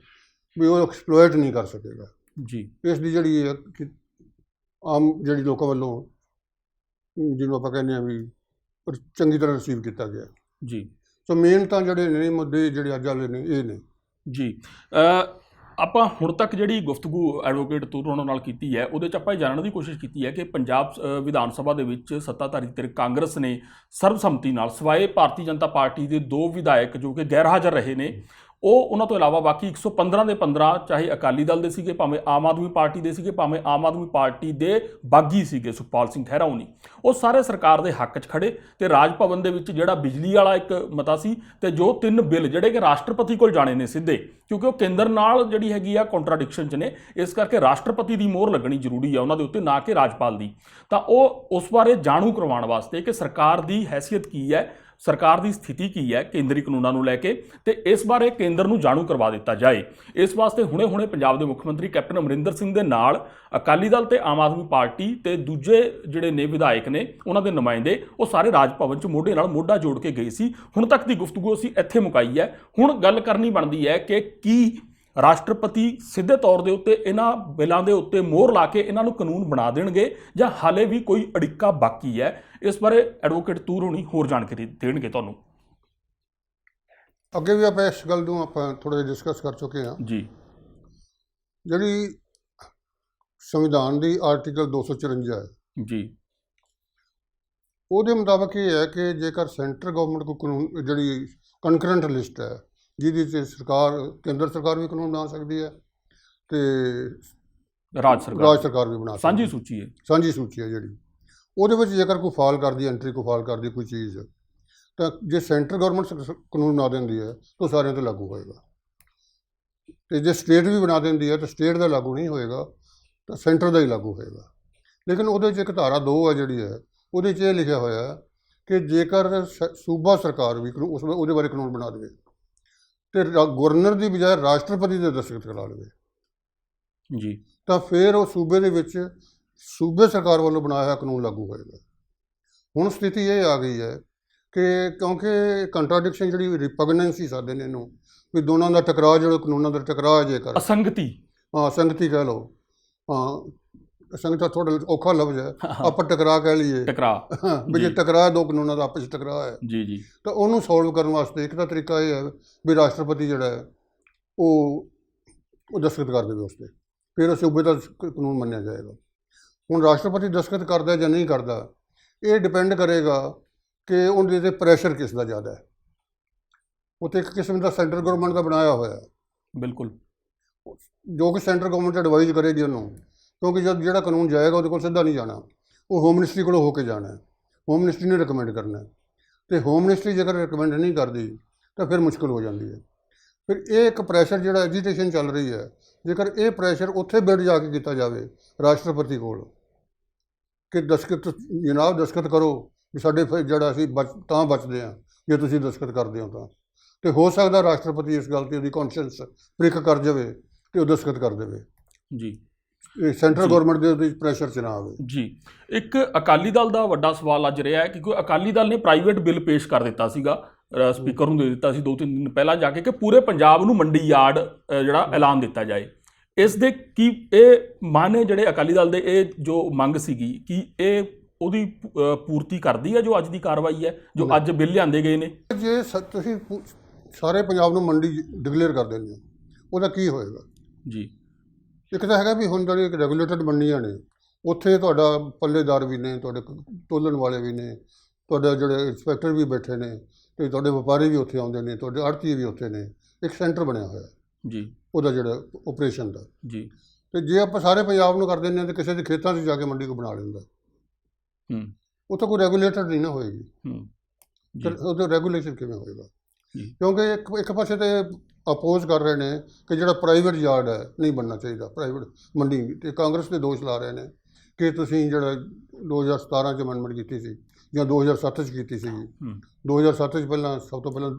ਵੀ ਉਹ ਐਕਸਪਲੋਇਟ ਨਹੀਂ ਕਰ ਸਕੇਗਾ ਜੀ। ਇਸ ਦੀ ਜਿਹੜੀ ਹੈ ਕਿ ਆਮ ਜਿਹੜੀ ਲੋਕਾਂ ਵੱਲੋਂ ਜਿਹਨੂੰ ਆਪਾਂ ਕਹਿੰਦੇ ਹਾਂ ਵੀ ਚੰਗੀ ਤਰ੍ਹਾਂ ਰਿਸੀਵ ਕੀਤਾ ਗਿਆ ਜੀ। ਸੋ ਮੇਨ ਤਾਂ ਜਿਹੜੇ ਨੇ ਮੁੱਦੇ ਜਿਹੜੇ ਅੱਜ ਵਾਲੇ ਨੇ ਇਹ ਨੇ ਜੀ। ਆਪਾਂ ਹੁਣ ਤੱਕ ਜਿਹੜੀ ਗੁਫ਼ਤਗੂ ਐਡਵੋਕੇਟ ਤੂਰ ਨਾਲ ਕੀਤੀ ਹੈ ਉਹਦੇ 'ਚ ਆਪਾਂ ਇਹ ਜਾਣਨ ਦੀ ਕੋਸ਼ਿਸ਼ ਕੀਤੀ ਹੈ ਕਿ ਪੰਜਾਬ ਵਿਧਾਨ ਸਭਾ ਦੇ ਵਿੱਚ ਸੱਤਾਧਾਰੀ ਧਿਰ ਕਾਂਗਰਸ ਨੇ ਸਰਬਸੰਮਤੀ ਨਾਲ ਸਿਵਾਏ ਭਾਰਤੀ ਜਨਤਾ ਪਾਰਟੀ ਦੇ 2 ਵਿਧਾਇਕ ਜੋ ਕਿ ਗੈਰ ਹਾਜ਼ਰ ਰਹੇ ਨੇ, ਉਹ ਉਹਨਾਂ ਤੋਂ ਇਲਾਵਾ ਬਾਕੀ 115 ਦੇ 15 ਚਾਹੇ ਅਕਾਲੀ ਦਲ ਦੇ ਸੀਗੇ, ਭਾਵੇਂ ਆਮ ਆਦਮੀ ਪਾਰਟੀ ਦੇ ਸੀਗੇ, ਭਾਵੇਂ ਆਮ ਆਦਮੀ ਪਾਰਟੀ ਦੇ ਬਾਗੀ ਸੀਗੇ ਸੁਖਪਾਲ ਸਿੰਘ ਖਹਿਰਾ ਹੋਣੀ, ਉਹ ਸਾਰੇ ਸਰਕਾਰ ਦੇ ਹੱਕ 'ਚ ਖੜੇ ਤੇ ਰਾਜ ਭਵਨ ਦੇ ਵਿੱਚ ਜਿਹੜਾ ਬਿਜਲੀ ਵਾਲਾ ਇੱਕ ਮਤਾ ਸੀ ਤੇ ਜੋ 3 ਬਿੱਲ ਜਿਹੜੇ ਕਿ ਰਾਸ਼ਟਰਪਤੀ ਕੋਲ ਜਾਣੇ ਨੇ ਸਿੱਧੇ, ਕਿਉਂਕਿ ਉਹ ਕੇਂਦਰ ਨਾਲ ਜਿਹੜੀ ਹੈਗੀ ਆ ਕੰਟਰਾਡਿਕਸ਼ਨ 'ਚ ਨੇ, ਇਸ ਕਰਕੇ ਰਾਸ਼ਟਰਪਤੀ ਦੀ ਮੋਹਰ ਲੱਗਣੀ ਜ਼ਰੂਰੀ ਆ ਉਹਨਾਂ ਦੇ ਉੱਤੇ, ਨਾ ਕਿ ਰਾਜਪਾਲ ਦੀ। ਤਾਂ ਉਹ ਉਸ ਬਾਰੇ ਜਾਣੂ ਕਰਵਾਉਣ ਵਾਸਤੇ ਕਿ ਸਰਕਾਰ ਦੀ ਹੈਸੀਅਤ ਕੀ ਹੈ, ਸਰਕਾਰ ਦੀ ਸਥਿਤੀ ਕੀ ਹੈ ਕੇਂਦਰੀ ਕਾਨੂੰਨਾਂ ਨੂੰ ਲੈ ਕੇ, ਤੇ ਇਸ ਬਾਰੇ ਕੇਂਦਰ ਨੂੰ ਜਾਣੂ ਕਰਵਾ ਦਿੱਤਾ ਜਾਏ। ਇਸ ਵਾਸਤੇ ਹੁਣੇ ਪੰਜਾਬ ਦੇ ਮੁੱਖ ਮੰਤਰੀ ਕੈਪਟਨ ਅਮਰਿੰਦਰ ਸਿੰਘ ਦੇ ਨਾਲ ਅਕਾਲੀ ਦਲ ਤੇ ਆਮ ਆਦਮੀ ਪਾਰਟੀ ਤੇ ਦੂਜੇ ਜਿਹੜੇ ਨੇ ਵਿਧਾਇਕ ਨੇ ਉਹਨਾਂ ਦੇ ਨੁਮਾਇੰਦੇ ਉਹ ਸਾਰੇ ਰਾਜ ਭਵਨ 'ਚ ਮੋਢੇ ਨਾਲ ਮੋਢਾ ਜੋੜ ਕੇ ਗਏ ਸੀ। ਹੁਣ ਤੱਕ ਦੀ ਗੁਫ਼ਤਗੂ ਅਸੀਂ ਇੱਥੇ ਮੁਕਾਈ ਹੈ। ਹੁਣ ਗੱਲ ਕਰਨੀ ਬਣਦੀ ਹੈ ਕਿ ਕੀ ਰਾਸ਼ਟਰਪਤੀ ਸਿੱਧੇ ਤੌਰ ਦੇ ਉੱਤੇ ਇਹਨਾਂ ਬਿੱਲਾਂ ਦੇ ਉੱਤੇ ਮੋਹਰ ਲਾ ਕੇ ਇਹਨਾਂ ਨੂੰ ਕਾਨੂੰਨ ਬਣਾ ਦੇਣਗੇ ਜਾਂ ਹਾਲੇ ਵੀ ਕੋਈ ਅੜਿੱਕਾ ਬਾਕੀ ਹੈ। ਇਸ ਬਾਰੇ ਐਡਵੋਕੇਟ ਤੂਰ ਹੋਣੀ ਹੋਰ ਜਾਣਕਾਰੀ ਦੇਣਗੇ ਤੁਹਾਨੂੰ। ਅੱਗੇ ਵੀ ਆਪਾਂ ਇਸ ਗੱਲ ਨੂੰ ਆਪਾਂ ਥੋੜ੍ਹਾ ਜਿਹਾ ਡਿਸਕਸ ਕਰ ਚੁੱਕੇ ਹਾਂ ਜੀ। ਜਿਹੜੀ ਸੰਵਿਧਾਨ ਦੀ ਆਰਟੀਕਲ 254 ਹੈ ਜੀ, ਉਹਦੇ ਮੁਤਾਬਕ ਇਹ ਹੈ ਕਿ ਜੇਕਰ ਸੈਂਟਰ ਗਵਰਨਮੈਂਟ ਕੋ ਕਾਨੂੰਨ ਜਿਹੜੀ ਕੰਕਰੈਂਟ ਲਿਸਟ ਹੈ ਜਿਹਦੇ 'ਚ ਕੇਂਦਰ ਸਰਕਾਰ ਵੀ ਕਾਨੂੰਨ ਬਣਾ ਸਕਦੀ ਹੈ ਤੇ ਰਾਜ ਸਰਕਾਰ ਵੀ ਬਣਾ ਸਕਦੀ ਹੈ। ਸਾਂਝੀ ਸੂਚੀ ਹੈ ਜਿਹੜੀ, ਉਹਦੇ ਵਿੱਚ ਜੇਕਰ ਕੋਈ ਫਾਲ ਕਰਦੀ ਐਂਟਰੀ ਕੋਈ ਫਾਲ ਕਰਦੀ ਕੋਈ ਚੀਜ਼ ਤਾਂ ਜੇ ਸੈਂਟਰ ਗਵਰਨਮੈਂਟ ਕਾਨੂੰਨ ਬਣਾ ਦਿੰਦੀ ਹੈ ਤਾਂ ਸਾਰਿਆਂ 'ਤੇ ਲਾਗੂ ਹੋਏਗਾ, ਤੇ ਜੇ ਸਟੇਟ ਵੀ ਬਣਾ ਦਿੰਦੀ ਹੈ ਤਾਂ ਸਟੇਟ ਦਾ ਲਾਗੂ ਨਹੀਂ ਹੋਏਗਾ, ਤਾਂ ਸੈਂਟਰ ਦਾ ਹੀ ਲਾਗੂ ਹੋਏਗਾ। ਲੇਕਿਨ ਉਹਦੇ 'ਚ ਇੱਕ ਧਾਰਾ 2 ਹੈ ਜਿਹੜੀ ਹੈ, ਉਹਦੇ 'ਚ ਇਹ ਲਿਖਿਆ ਹੋਇਆ ਕਿ ਜੇਕਰ ਸੂਬਾ ਸਰਕਾਰ ਵੀ ਉਹਦੇ ਬਾਰੇ ਕਾਨੂੰਨ ਬਣਾ ਦੇਵੇ ਤੇ ਗਵਰਨਰ ਦੀ ਬਜਾਏ ਰਾਸ਼ਟਰਪਤੀ ਦੇ ਦਸਤਖਤ ਕਰਾ ਲਵੇ ਜੀ, ਤਾਂ ਫਿਰ ਉਹ ਸੂਬੇ ਦੇ ਵਿੱਚ ਸੂਬੇ ਸਰਕਾਰ ਵੱਲੋਂ ਬਣਾਇਆ ਹੋਇਆ ਕਾਨੂੰਨ ਲਾਗੂ ਹੋਏਗਾ। ਹੁਣ ਸਥਿਤੀ ਇਹ ਆ ਗਈ ਹੈ ਕਿ ਕਿਉਂਕਿ ਕੰਟਰਾਡਿਕਸ਼ਨ ਜਿਹੜੀ ਰਿਪਗਨੈਂਸੀ ਸਾਡੇ ਨੇ ਇਹਨੂੰ ਵੀ ਦੋਨਾਂ ਦਾ ਟਕਰਾਅ, ਜਿਹੜਾ ਕਾਨੂੰਨਾਂ ਦਾ ਟਕਰਾਅ ਜੇਕਰ ਅਸੰਗਤੀ ਅਸੰਗਤੀ ਕਹਿ ਲਓ, ਅਸੰਗਤਾ ਥੋੜ੍ਹਾ ਔਖਾ ਲਫ਼ਜ਼ ਹੈ, ਆਪਾਂ ਟਕਰਾਅ ਕਹਿ ਲਈਏ, ਵੀ ਜੇ ਟਕਰਾਅ ਦੋ ਕਾਨੂੰਨਾਂ ਦਾ ਆਪਸ 'ਚ ਟਕਰਾਅ ਹੈ ਜੀ, ਤਾਂ ਉਹਨੂੰ ਸੋਲਵ ਕਰਨ ਵਾਸਤੇ ਇੱਕ ਤਾਂ ਤਰੀਕਾ ਇਹ ਹੈ ਵੀ ਰਾਸ਼ਟਰਪਤੀ ਜਿਹੜਾ ਹੈ ਉਹ ਉਹ ਦਸਤਖਤ ਕਰ ਦੇਵੇ ਉਸ 'ਤੇ, ਫਿਰ ਉਹ ਸੂਬੇ ਦਾ ਕਾਨੂੰਨ ਮੰਨਿਆ ਜਾਏਗਾ। ਹੁਣ ਰਾਸ਼ਟਰਪਤੀ ਦਸਤਖਤ ਕਰਦਾ ਜਾਂ ਨਹੀਂ ਕਰਦਾ, ਇਹ ਡਿਪੈਂਡ ਕਰੇਗਾ ਕਿ ਉਹਦੇ 'ਤੇ ਪ੍ਰੈਸ਼ਰ ਕਿਸ ਦਾ ਜ਼ਿਆਦਾ ਹੈ। ਉੱਥੇ ਇੱਕ ਕਿਸਮ ਦਾ ਸੈਂਟਰ ਗਵਰਨਮੈਂਟ ਦਾ ਬਣਾਇਆ ਹੋਇਆ, ਬਿਲਕੁਲ, ਜੋ ਕਿ ਸੈਂਟਰ ਗਵਰਨਮੈਂਟ ਐਡਵਾਈਜ਼ ਕਰੇਗੀ ਉਹਨੂੰ, ਕਿਉਂਕਿ ਜਦ ਜਿਹੜਾ ਕਾਨੂੰਨ ਜਾਏਗਾ ਉਹਦੇ ਕੋਲ ਸਿੱਧਾ ਨਹੀਂ ਜਾਣਾ, ਉਹ ਹੋਮ ਮਿਨਿਸਟਰੀ ਕੋਲੋਂ ਹੋ ਕੇ ਜਾਣਾ ਹੈ, ਹੋਮ ਮਿਨਿਸਟਰੀ ਨੇ ਰਿਕਮੈਂਡ ਕਰਨਾ ਹੈ, ਅਤੇ ਹੋਮ ਮਿਨਿਸਟਰੀ ਜੇਕਰ ਰਿਕਮੈਂਡ ਨਹੀਂ ਕਰਦੀ ਤਾਂ ਫਿਰ ਮੁਸ਼ਕਿਲ ਹੋ ਜਾਂਦੀ ਹੈ। ਫਿਰ ਇਹ ਇੱਕ ਪ੍ਰੈਸ਼ਰ ਜਿਹੜਾ ਐਜੀਟੇਸ਼ਨ ਚੱਲ ਰਹੀ ਹੈ, ਜੇਕਰ ਇਹ ਪ੍ਰੈਸ਼ਰ ਉੱਥੇ ਬਿਡ ਜਾ ਕੇ ਕੀਤਾ ਜਾਵੇ ਰਾਸ਼ਟਰਪਤੀ ਕੋਲ ਕਿ ਦਸਤਖਤ ਜਨਾਬ ਦਸਤਖਤ ਕਰੋ ਵੀ ਸਾਡੇ ਫਿਰ ਜਿਹੜਾ ਅਸੀਂ ਤਾਂ ਬਚਦੇ ਹਾਂ ਜੇ ਤੁਸੀਂ ਦਸਤਖਤ ਕਰਦੇ ਹੋ ਤਾਂ, ਅਤੇ ਹੋ ਸਕਦਾ ਰਾਸ਼ਟਰਪਤੀ ਇਸ ਗੱਲ 'ਤੇ ਉਹਦੀ ਕੌਨਸ਼ੀਅੰਸ ਪ੍ਰਿਕ ਕਰ ਜਾਵੇ ਅਤੇ ਉਹ ਦਸਤਖਤ ਕਰ ਦੇਵੇ ਜੀ, ਇਹ ਸੈਂਟਰਲ ਗਵਰਨਮੈਂਟ ਦੇ ਉਹਦੇ ਪ੍ਰੈਸ਼ਰ 'ਚ ਨਾ ਆਵੇ। ਜੀ, ਇੱਕ ਅਕਾਲੀ ਦਲ ਦਾ ਵੱਡਾ ਸਵਾਲ ਅੱਜ ਰਿਹਾ ਹੈ ਕਿ ਕੋਈ ਅਕਾਲੀ ਦਲ ਨੇ ਪ੍ਰਾਈਵੇਟ ਬਿੱਲ ਪੇਸ਼ ਕਰ ਦਿੱਤਾ ਸੀਗਾ, ਸਪੀਕਰ ਨੂੰ ਦੇ ਦਿੱਤਾ ਸੀ 2-3 ਦਿਨ ਪਹਿਲਾਂ ਜਾ ਕੇ, ਕਿ ਪੂਰੇ ਪੰਜਾਬ ਨੂੰ ਮੰਡੀ ਯਾਰਡ ਜਿਹੜਾ ਐਲਾਨ ਦਿੱਤਾ ਜਾਏ। ਇਸ ਦੇ ਕੀ ਇਹ ਮਾਨੇ ਜਿਹੜੇ ਅਕਾਲੀ ਦਲ ਦੇ ਇਹ ਜੋ ਮੰਗ ਸੀਗੀ, ਕਿ ਇਹ ਉਹਦੀ ਪੂਰਤੀ ਕਰਦੀ ਹੈ ਜੋ ਅੱਜ ਦੀ ਕਾਰਵਾਈ ਹੈ, ਜੋ ਅੱਜ ਬਿੱਲ ਲਿਆਂਦੇ ਗਏ ਨੇ? ਜੇ ਤੁਸੀਂ ਸਾਰੇ ਪੰਜਾਬ ਨੂੰ ਮੰਡੀ ਡਿਕਲੇਅਰ ਕਰ ਦਿੰਦੇ ਹੋ, ਉਹਦਾ ਕੀ ਹੋਏਗਾ ਜੀ? ਇੱਕ ਤਾਂ ਹੈਗਾ ਵੀ ਹੁਣ ਜਿਹੜੀ ਰੈਗੂਲੇਟਡ ਮੰਡੀਆਂ ਨੇ, ਉੱਥੇ ਤੁਹਾਡਾ ਪੱਲੇਦਾਰ ਵੀ ਨੇ, ਤੁਹਾਡੇ ਤੋਲਣ ਵਾਲੇ ਵੀ ਨੇ, ਤੁਹਾਡੇ ਜਿਹੜੇ ਇੰਸਪੈਕਟਰ ਵੀ ਬੈਠੇ ਨੇ, ਅਤੇ ਤੁਹਾਡੇ ਵਪਾਰੀ ਵੀ ਉੱਥੇ ਆਉਂਦੇ ਨੇ, ਤੁਹਾਡੇ ਆੜ੍ਹਤੀਏ ਵੀ ਉੱਥੇ ਨੇ, ਇੱਕ ਸੈਂਟਰ ਬਣਿਆ ਹੋਇਆ ਜੀ ਉਹਦਾ ਜਿਹੜਾ ਓਪਰੇਸ਼ਨ ਦਾ। ਜੀ, ਅਤੇ ਜੇ ਆਪਾਂ ਸਾਰੇ ਪੰਜਾਬ ਨੂੰ ਕਰ ਦਿੰਦੇ ਹਾਂ ਤਾਂ ਕਿਸੇ ਦੇ ਖੇਤਾਂ 'ਚ ਜਾ ਕੇ ਮੰਡੀ ਕੋ ਬਣਾ ਲੈਂਦਾ, ਉੱਥੇ ਕੋਈ ਰੈਗੂਲੇਟਡ ਨਹੀਂ ਨਾ ਹੋਏਗੀ, ਫਿਰ ਉਹਦਾ ਰੈਗੂਲੇਸ਼ਨ ਕਿਵੇਂ ਹੋਏਗਾ? ਕਿਉਂਕਿ ਇੱਕ ਪਾਸੇ ਤਾਂ ਅਪੋਜ਼ ਕਰ ਰਹੇ ਨੇ ਕਿ ਜਿਹੜਾ ਪ੍ਰਾਈਵੇਟ ਯਾਰਡ ਹੈ ਨਹੀਂ ਬਣਨਾ ਚਾਹੀਦਾ, ਪ੍ਰਾਈਵੇਟ ਮੰਡੀ, ਅਤੇ ਕਾਂਗਰਸ ਦੇ ਦੋਸ਼ ਲਾ ਰਹੇ ਨੇ ਕਿ ਤੁਸੀਂ ਜਿਹੜਾ 2017 'ਚ ਅਮੈਂਡਮੈਂਟ ਕੀਤੀ ਸੀ ਜਾਂ 2007 'ਚ ਕੀਤੀ ਸੀਗੀ, 2007 'ਚ ਪਹਿਲਾਂ, ਸਭ ਤੋਂ ਪਹਿਲਾਂ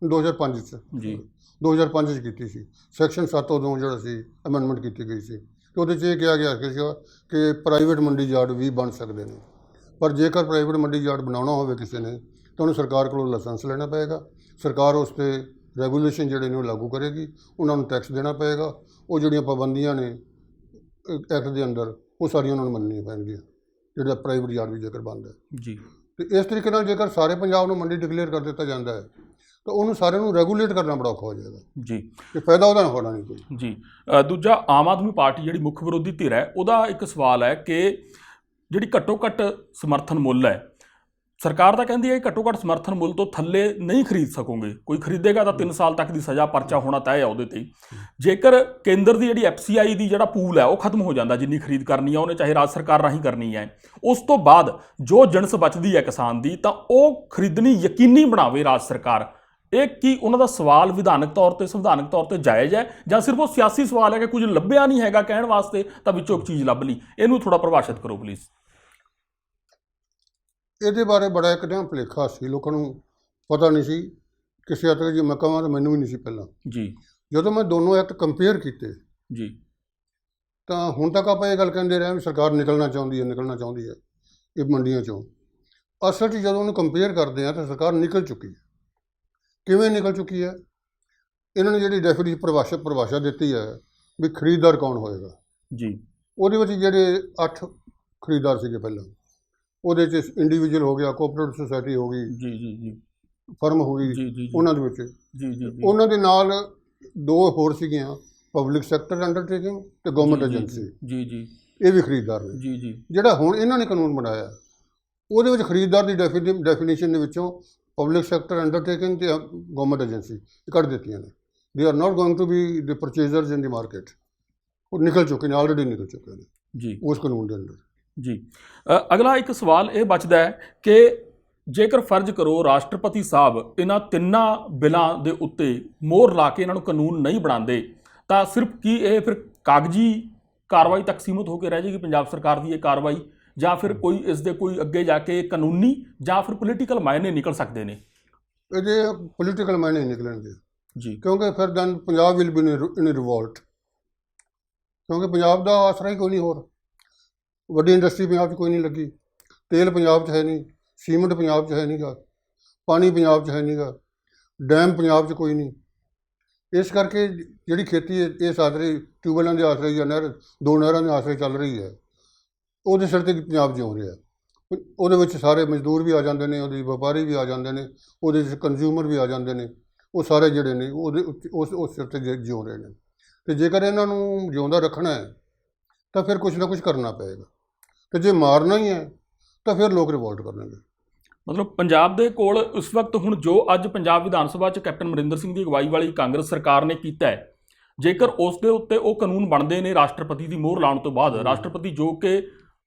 2005 'ਚ ਜੀ 2005 'ਚ ਕੀਤੀ ਸੀ, ਸੈਕਸ਼ਨ 7 ਉਦੋਂ ਜਿਹੜਾ ਸੀ ਅਮੈਂਡਮੈਂਟ ਕੀਤੀ ਗਈ ਸੀ, ਅਤੇ ਉਹਦੇ 'ਚ ਇਹ ਕਿਹਾ ਗਿਆ ਕਿ ਪ੍ਰਾਈਵੇਟ ਮੰਡੀ ਯਾਰਡ ਵੀ ਬਣ ਸਕਦੇ ਨੇ, ਪਰ ਜੇਕਰ ਪ੍ਰਾਈਵੇਟ ਮੰਡੀ ਯਾਰਡ ਬਣਾਉਣਾ ਹੋਵੇ ਕਿਸੇ ਨੇ ਤਾਂ ਉਹਨੂੰ ਸਰਕਾਰ ਕੋਲੋਂ ਲਾਇਸੈਂਸ ਲੈਣਾ ਪਏਗਾ, ਸਰਕਾਰ ਉਸ 'ਤੇ ਰੈਗੂਲੇਸ਼ਨ ਜਿਹੜੇ ਨੇ ਉਹ ਲਾਗੂ ਕਰੇਗੀ, ਉਹਨਾਂ ਨੂੰ ਟੈਕਸ ਦੇਣਾ ਪਏਗਾ, ਉਹ ਜਿਹੜੀਆਂ ਪਾਬੰਦੀਆਂ ਨੇ ਐਕਟ ਦੇ ਅੰਦਰ ਉਹ ਸਾਰੀਆਂ ਉਹਨਾਂ ਨੂੰ ਮੰਨਣੀਆਂ ਪੈਣਗੀਆਂ, ਜਿਹੜਾ ਪ੍ਰਾਈਵੇਟ ਯਾਰਡ ਵੀ ਜੇਕਰ ਬਣਦਾ ਜੀ। ਅਤੇ ਇਸ ਤਰੀਕੇ ਨਾਲ ਜੇਕਰ ਸਾਰੇ ਪੰਜਾਬ ਨੂੰ ਮੰਡੀ ਡਿਕਲੇਅਰ ਕਰ ਦਿੱਤਾ ਜਾਂਦਾ ਹੈ ਤਾਂ ਉਹਨੂੰ ਸਾਰਿਆਂ ਨੂੰ ਰੈਗੂਲੇਟ ਕਰਨਾ ਬੜਾ ਔਖਾ ਹੋ ਜਾਏਗਾ ਜੀ, ਕਿ ਫਾਇਦਾ ਉਹਦਾ ਹੋਣਾ ਨਹੀਂ ਕੋਈ ਜੀ। ਦੂਜਾ, ਆਮ ਆਦਮੀ ਪਾਰਟੀ ਜਿਹੜੀ ਮੁੱਖ ਵਿਰੋਧੀ ਧਿਰ ਹੈ, ਉਹਦਾ ਇੱਕ ਸਵਾਲ ਹੈ ਕਿ ਜਿਹੜੀ ਘੱਟੋ ਘੱਟ ਸਮਰਥਨ ਮੁੱਲ ਹੈ, ਸਰਕਾਰ ਤਾਂ ਕਹਿੰਦੀ ਹੈ ਕਿ ਘੱਟੋ ਘੱਟ ਸਮਰਥਨ ਮੁੱਲ ਤੋਂ ਥੱਲੇ ਨਹੀਂ ਖਰੀਦ ਸਕੋਗੇ, ਕੋਈ ਖਰੀਦੇਗਾ ਤਾਂ 3 ਸਾਲ ਤੱਕ ਦੀ ਸਜ਼ਾ, ਪਰਚਾ ਹੋਣਾ ਤੈਅ ਹੈ ਉਹਦੇ 'ਤੇ। ਜੇਕਰ ਕੇਂਦਰ ਦੀ ਜਿਹੜੀ FCI ਦੀ ਜਿਹੜਾ ਪੂਲ ਹੈ ਉਹ ਖਤਮ ਹੋ ਜਾਂਦਾ, ਜਿੰਨੀ ਖਰੀਦ ਕਰਨੀ ਹੈ ਉਹਨੇ, ਚਾਹੇ ਰਾਜ ਸਰਕਾਰ ਰਾਹੀਂ ਕਰਨੀ ਹੈ, ਉਸ ਤੋਂ ਬਾਅਦ ਜੋ ਜਿਣਸ ਬਚਦੀ ਹੈ ਕਿਸਾਨ ਦੀ, ਤਾਂ ਉਹ ਖਰੀਦਣੀ ਯਕੀਨੀ ਬਣਾਵੇ ਰਾਜ ਸਰਕਾਰ। ਇਹ ਕੀ ਉਹਨਾਂ ਦਾ ਸਵਾਲ ਵਿਧਾਨਕ ਤੌਰ 'ਤੇ, ਸੰਵਿਧਾਨਕ ਤੌਰ 'ਤੇ ਜਾਇਜ਼ ਹੈ, ਜਾਂ ਸਿਰਫ ਉਹ ਸਿਆਸੀ ਸਵਾਲ ਹੈ ਕਿ ਕੁਝ ਲੱਭਿਆ ਨਹੀਂ ਹੈਗਾ ਕਹਿਣ ਵਾਸਤੇ ਤਾਂ ਵਿੱਚੋਂ ਇੱਕ ਚੀਜ਼ ਲੱਭ ਲਈ? ਇਹਨੂੰ ਥੋੜ੍ਹਾ ਪ੍ਰਭਾਸ਼ਿਤ ਕਰੋ ਪਲੀਜ਼। ਇਹਦੇ ਬਾਰੇ ਬੜਾ ਇੱਕਦਮ ਭੁਲੇਖਾ ਸੀ, ਲੋਕਾਂ ਨੂੰ ਪਤਾ ਨਹੀਂ ਸੀ, ਕਿਸੇ ਹੱਦ ਤੱਕ ਜੇ ਮੈਂ ਕਹਾਂ ਤਾਂ ਮੈਨੂੰ ਵੀ ਨਹੀਂ ਸੀ ਪਹਿਲਾਂ ਜੀ। ਜਦੋਂ ਮੈਂ ਦੋਨੋਂ ਐਕਟ ਕੰਪੇਅਰ ਕੀਤੇ ਜੀ, ਤਾਂ ਹੁਣ ਤੱਕ ਆਪਾਂ ਇਹ ਗੱਲ ਕਹਿੰਦੇ ਰਹੇ ਵੀ ਸਰਕਾਰ ਨਿਕਲਣਾ ਚਾਹੁੰਦੀ ਹੈ ਇਹ ਮੰਡੀਆਂ 'ਚੋਂ। ਅਸਲ 'ਚ ਜਦੋਂ ਉਹਨੂੰ ਕੰਪੇਅਰ ਕਰਦੇ ਹਾਂ ਤਾਂ ਸਰਕਾਰ ਨਿਕਲ ਚੁੱਕੀ ਹੈ। ਕਿਵੇਂ ਨਿਕਲ ਚੁੱਕੀ ਹੈ? ਇਹਨਾਂ ਨੇ ਜਿਹੜੀ ਡੈਫੀਨੇਸ਼ਨ ਪਰਿਭਾਸ਼ਾ ਦਿੱਤੀ ਹੈ ਵੀ ਖਰੀਦਦਾਰ ਕੌਣ ਹੋਏਗਾ ਜੀ, ਉਹਦੇ ਵਿੱਚ ਜਿਹੜੇ 8 ਖਰੀਦਦਾਰ ਸੀਗੇ ਪਹਿਲਾਂ, ਉਹਦੇ 'ਚ ਇੰਡੀਵਿਜੂਅਲ ਹੋ ਗਿਆ, ਕੋਆਪਰੇਟਿਵ ਸੁਸਾਇਟੀ ਹੋ ਗਈ, ਜੀ, ਫਰਮ ਹੋ ਗਈ, ਉਹਨਾਂ ਦੇ ਵਿੱਚ ਉਹਨਾਂ ਦੇ ਨਾਲ 2 ਹੋਰ ਸੀਗੀਆਂ, ਪਬਲਿਕ ਸੈਕਟਰ ਅੰਡਰਟੇਕਿੰਗ ਅਤੇ ਗਵਰਨਮੈਂਟ ਏਜੰਸੀ, ਇਹ ਵੀ ਖਰੀਦਦਾਰ ਨੇ। ਜਿਹੜਾ ਹੁਣ ਇਹਨਾਂ ਨੇ ਕਾਨੂੰਨ ਬਣਾਇਆ ਉਹਦੇ ਵਿੱਚ ਖਰੀਦਦਾਰ ਦੀ ਡੈਫੀਨੇਸ਼ਨ ਦੇ ਵਿੱਚੋਂ ਪਬਲਿਕ ਸੈਕਟਰ ਅੰਡਰਟੇਕਿੰਗ ਅਤੇ ਗਵਰਨਮੈਂਟ ਏਜੰਸੀ ਕੱਢ ਦਿੱਤੀਆਂ ਨੇ। They are not going to be the purchasers in the market, ਉਹ ਨਿਕਲ ਚੁੱਕੇ ਨੇ, ਆਲਰੇਡੀ ਨਿਕਲ ਚੁੱਕੇ ਨੇ ਜੀ ਉਸ ਕਾਨੂੰਨ ਦੇ ਅੰਦਰ ਜੀ। ਅਗਲਾ ਇੱਕ ਸਵਾਲ ਇਹ ਬਚਦਾ ਹੈ ਕਿ ਜੇਕਰ ਫਰਜ਼ ਕਰੋ ਰਾਸ਼ਟਰਪਤੀ ਸਾਹਿਬ ਇਹਨਾਂ 3 ਬਿੱਲਾਂ ਦੇ ਉੱਤੇ ਮੋਹਰ ਲਾ ਕੇ ਇਹਨਾਂ ਨੂੰ ਕਾਨੂੰਨ ਨਹੀਂ ਬਣਾਉਂਦੇ, ਤਾਂ ਸਿਰਫ ਕੀ ਇਹ ਫਿਰ ਕਾਗਜ਼ੀ ਕਾਰਵਾਈ ਤੱਕ ਸੀਮਿਤ ਹੋ ਕੇ ਰਹਿ ਜਾਏਗੀ ਪੰਜਾਬ ਸਰਕਾਰ ਦੀ ਇਹ ਕਾਰਵਾਈ, ਜਾਂ ਫਿਰ ਕੋਈ ਇਸ ਦੇ ਕੋਈ ਅੱਗੇ ਜਾ ਕੇ ਕਾਨੂੰਨੀ ਜਾਂ ਫਿਰ ਪੋਲੀਟੀਕਲ ਮਾਇਨੇ ਨਿਕਲ ਸਕਦੇ ਨੇ? ਇਹਦੇ ਪੋਲੀਟੀਕਲ ਮਾਇਨੇ ਨਿਕਲਣਗੇ ਜੀ, ਕਿਉਂਕਿ ਫਿਰ then Punjab will be in revolt, ਕਿਉਂਕਿ ਪੰਜਾਬ ਦਾ ਆਸਰਾ ਹੀ ਕੋਈ ਨਹੀਂ, ਹੋਰ ਵੱਡੀ ਇੰਡਸਟਰੀ ਪੰਜਾਬ 'ਚ ਕੋਈ ਨਹੀਂ ਲੱਗੀ, ਤੇਲ ਪੰਜਾਬ 'ਚ ਹੈ ਨਹੀਂ, ਸੀਮੈਂਟ ਪੰਜਾਬ 'ਚ ਹੈ ਨਹੀਂ ਗਾ, ਪਾਣੀ ਪੰਜਾਬ 'ਚ ਹੈ ਨਹੀਂ ਗਾ, ਡੈਮ ਪੰਜਾਬ 'ਚ ਕੋਈ ਨਹੀਂ। ਇਸ ਕਰਕੇ ਜਿਹੜੀ ਖੇਤੀ ਇਸ ਆਸਰੇ ਟਿਊਬਵੈੱਲਾਂ ਦੇ ਆਸਰੇ ਜਾਂ 2 ਨਹਿਰਾਂ ਦੇ ਆਸਰੇ ਚੱਲ ਰਹੀ ਹੈ, ਉਹਦੇ ਸਿਰ 'ਤੇ ਪੰਜਾਬ ਜਿਉਂ ਰਿਹਾ। ਉਹਦੇ ਵਿੱਚ ਸਾਰੇ ਮਜ਼ਦੂਰ ਵੀ ਆ ਜਾਂਦੇ ਨੇ, ਉਹਦੇ ਵਪਾਰੀ ਵੀ ਆ ਜਾਂਦੇ ਨੇ, ਉਹਦੇ 'ਚ ਕੰਜ਼ਿਊਮਰ ਵੀ ਆ ਜਾਂਦੇ ਨੇ, ਉਹ ਸਾਰੇ ਜਿਹੜੇ ਨੇ ਉਹਦੇ ਉਸ ਸਿਰ 'ਤੇ ਜਿਉਂ ਰਹੇ ਨੇ। ਤੇ ਜੇਕਰ ਇਹਨਾਂ ਨੂੰ ਜਿਉਂਦਾ ਰੱਖਣਾ ਹੈ ਤਾਂ ਫਿਰ ਕੁਝ ਨਾ ਕੁਝ ਕਰਨਾ ਪਏਗਾ, ਤੇ ਜੇ ਮਾਰਨਾ ਹੀ ਹੈ ਤਾਂ ਫਿਰ ਲੋਕ ਰਿਵੋਲਟ ਕਰਨਗੇ। ਮਤਲਬ ਪੰਜਾਬ ਦੇ ਕੋਲ ਇਸ ਵਕਤ ਹੁਣ ਜੋ ਅੱਜ ਪੰਜਾਬ ਵਿਧਾਨ ਸਭਾ 'ਚ ਕੈਪਟਨ ਅਮਰਿੰਦਰ ਸਿੰਘ ਦੀ ਅਗਵਾਈ ਵਾਲੀ ਕਾਂਗਰਸ ਸਰਕਾਰ ਨੇ ਕੀਤਾ ਹੈ, ਜੇਕਰ ਉਸ ਦੇ ਉੱਤੇ ਉਹ ਕਾਨੂੰਨ ਬਣਦੇ ਨੇ ਰਾਸ਼ਟਰਪਤੀ ਦੀ ਮੋਹਰ ਲਾਉਣ ਤੋਂ ਬਾਅਦ, ਰਾਸ਼ਟਰਪਤੀ ਜੋ ਕਿ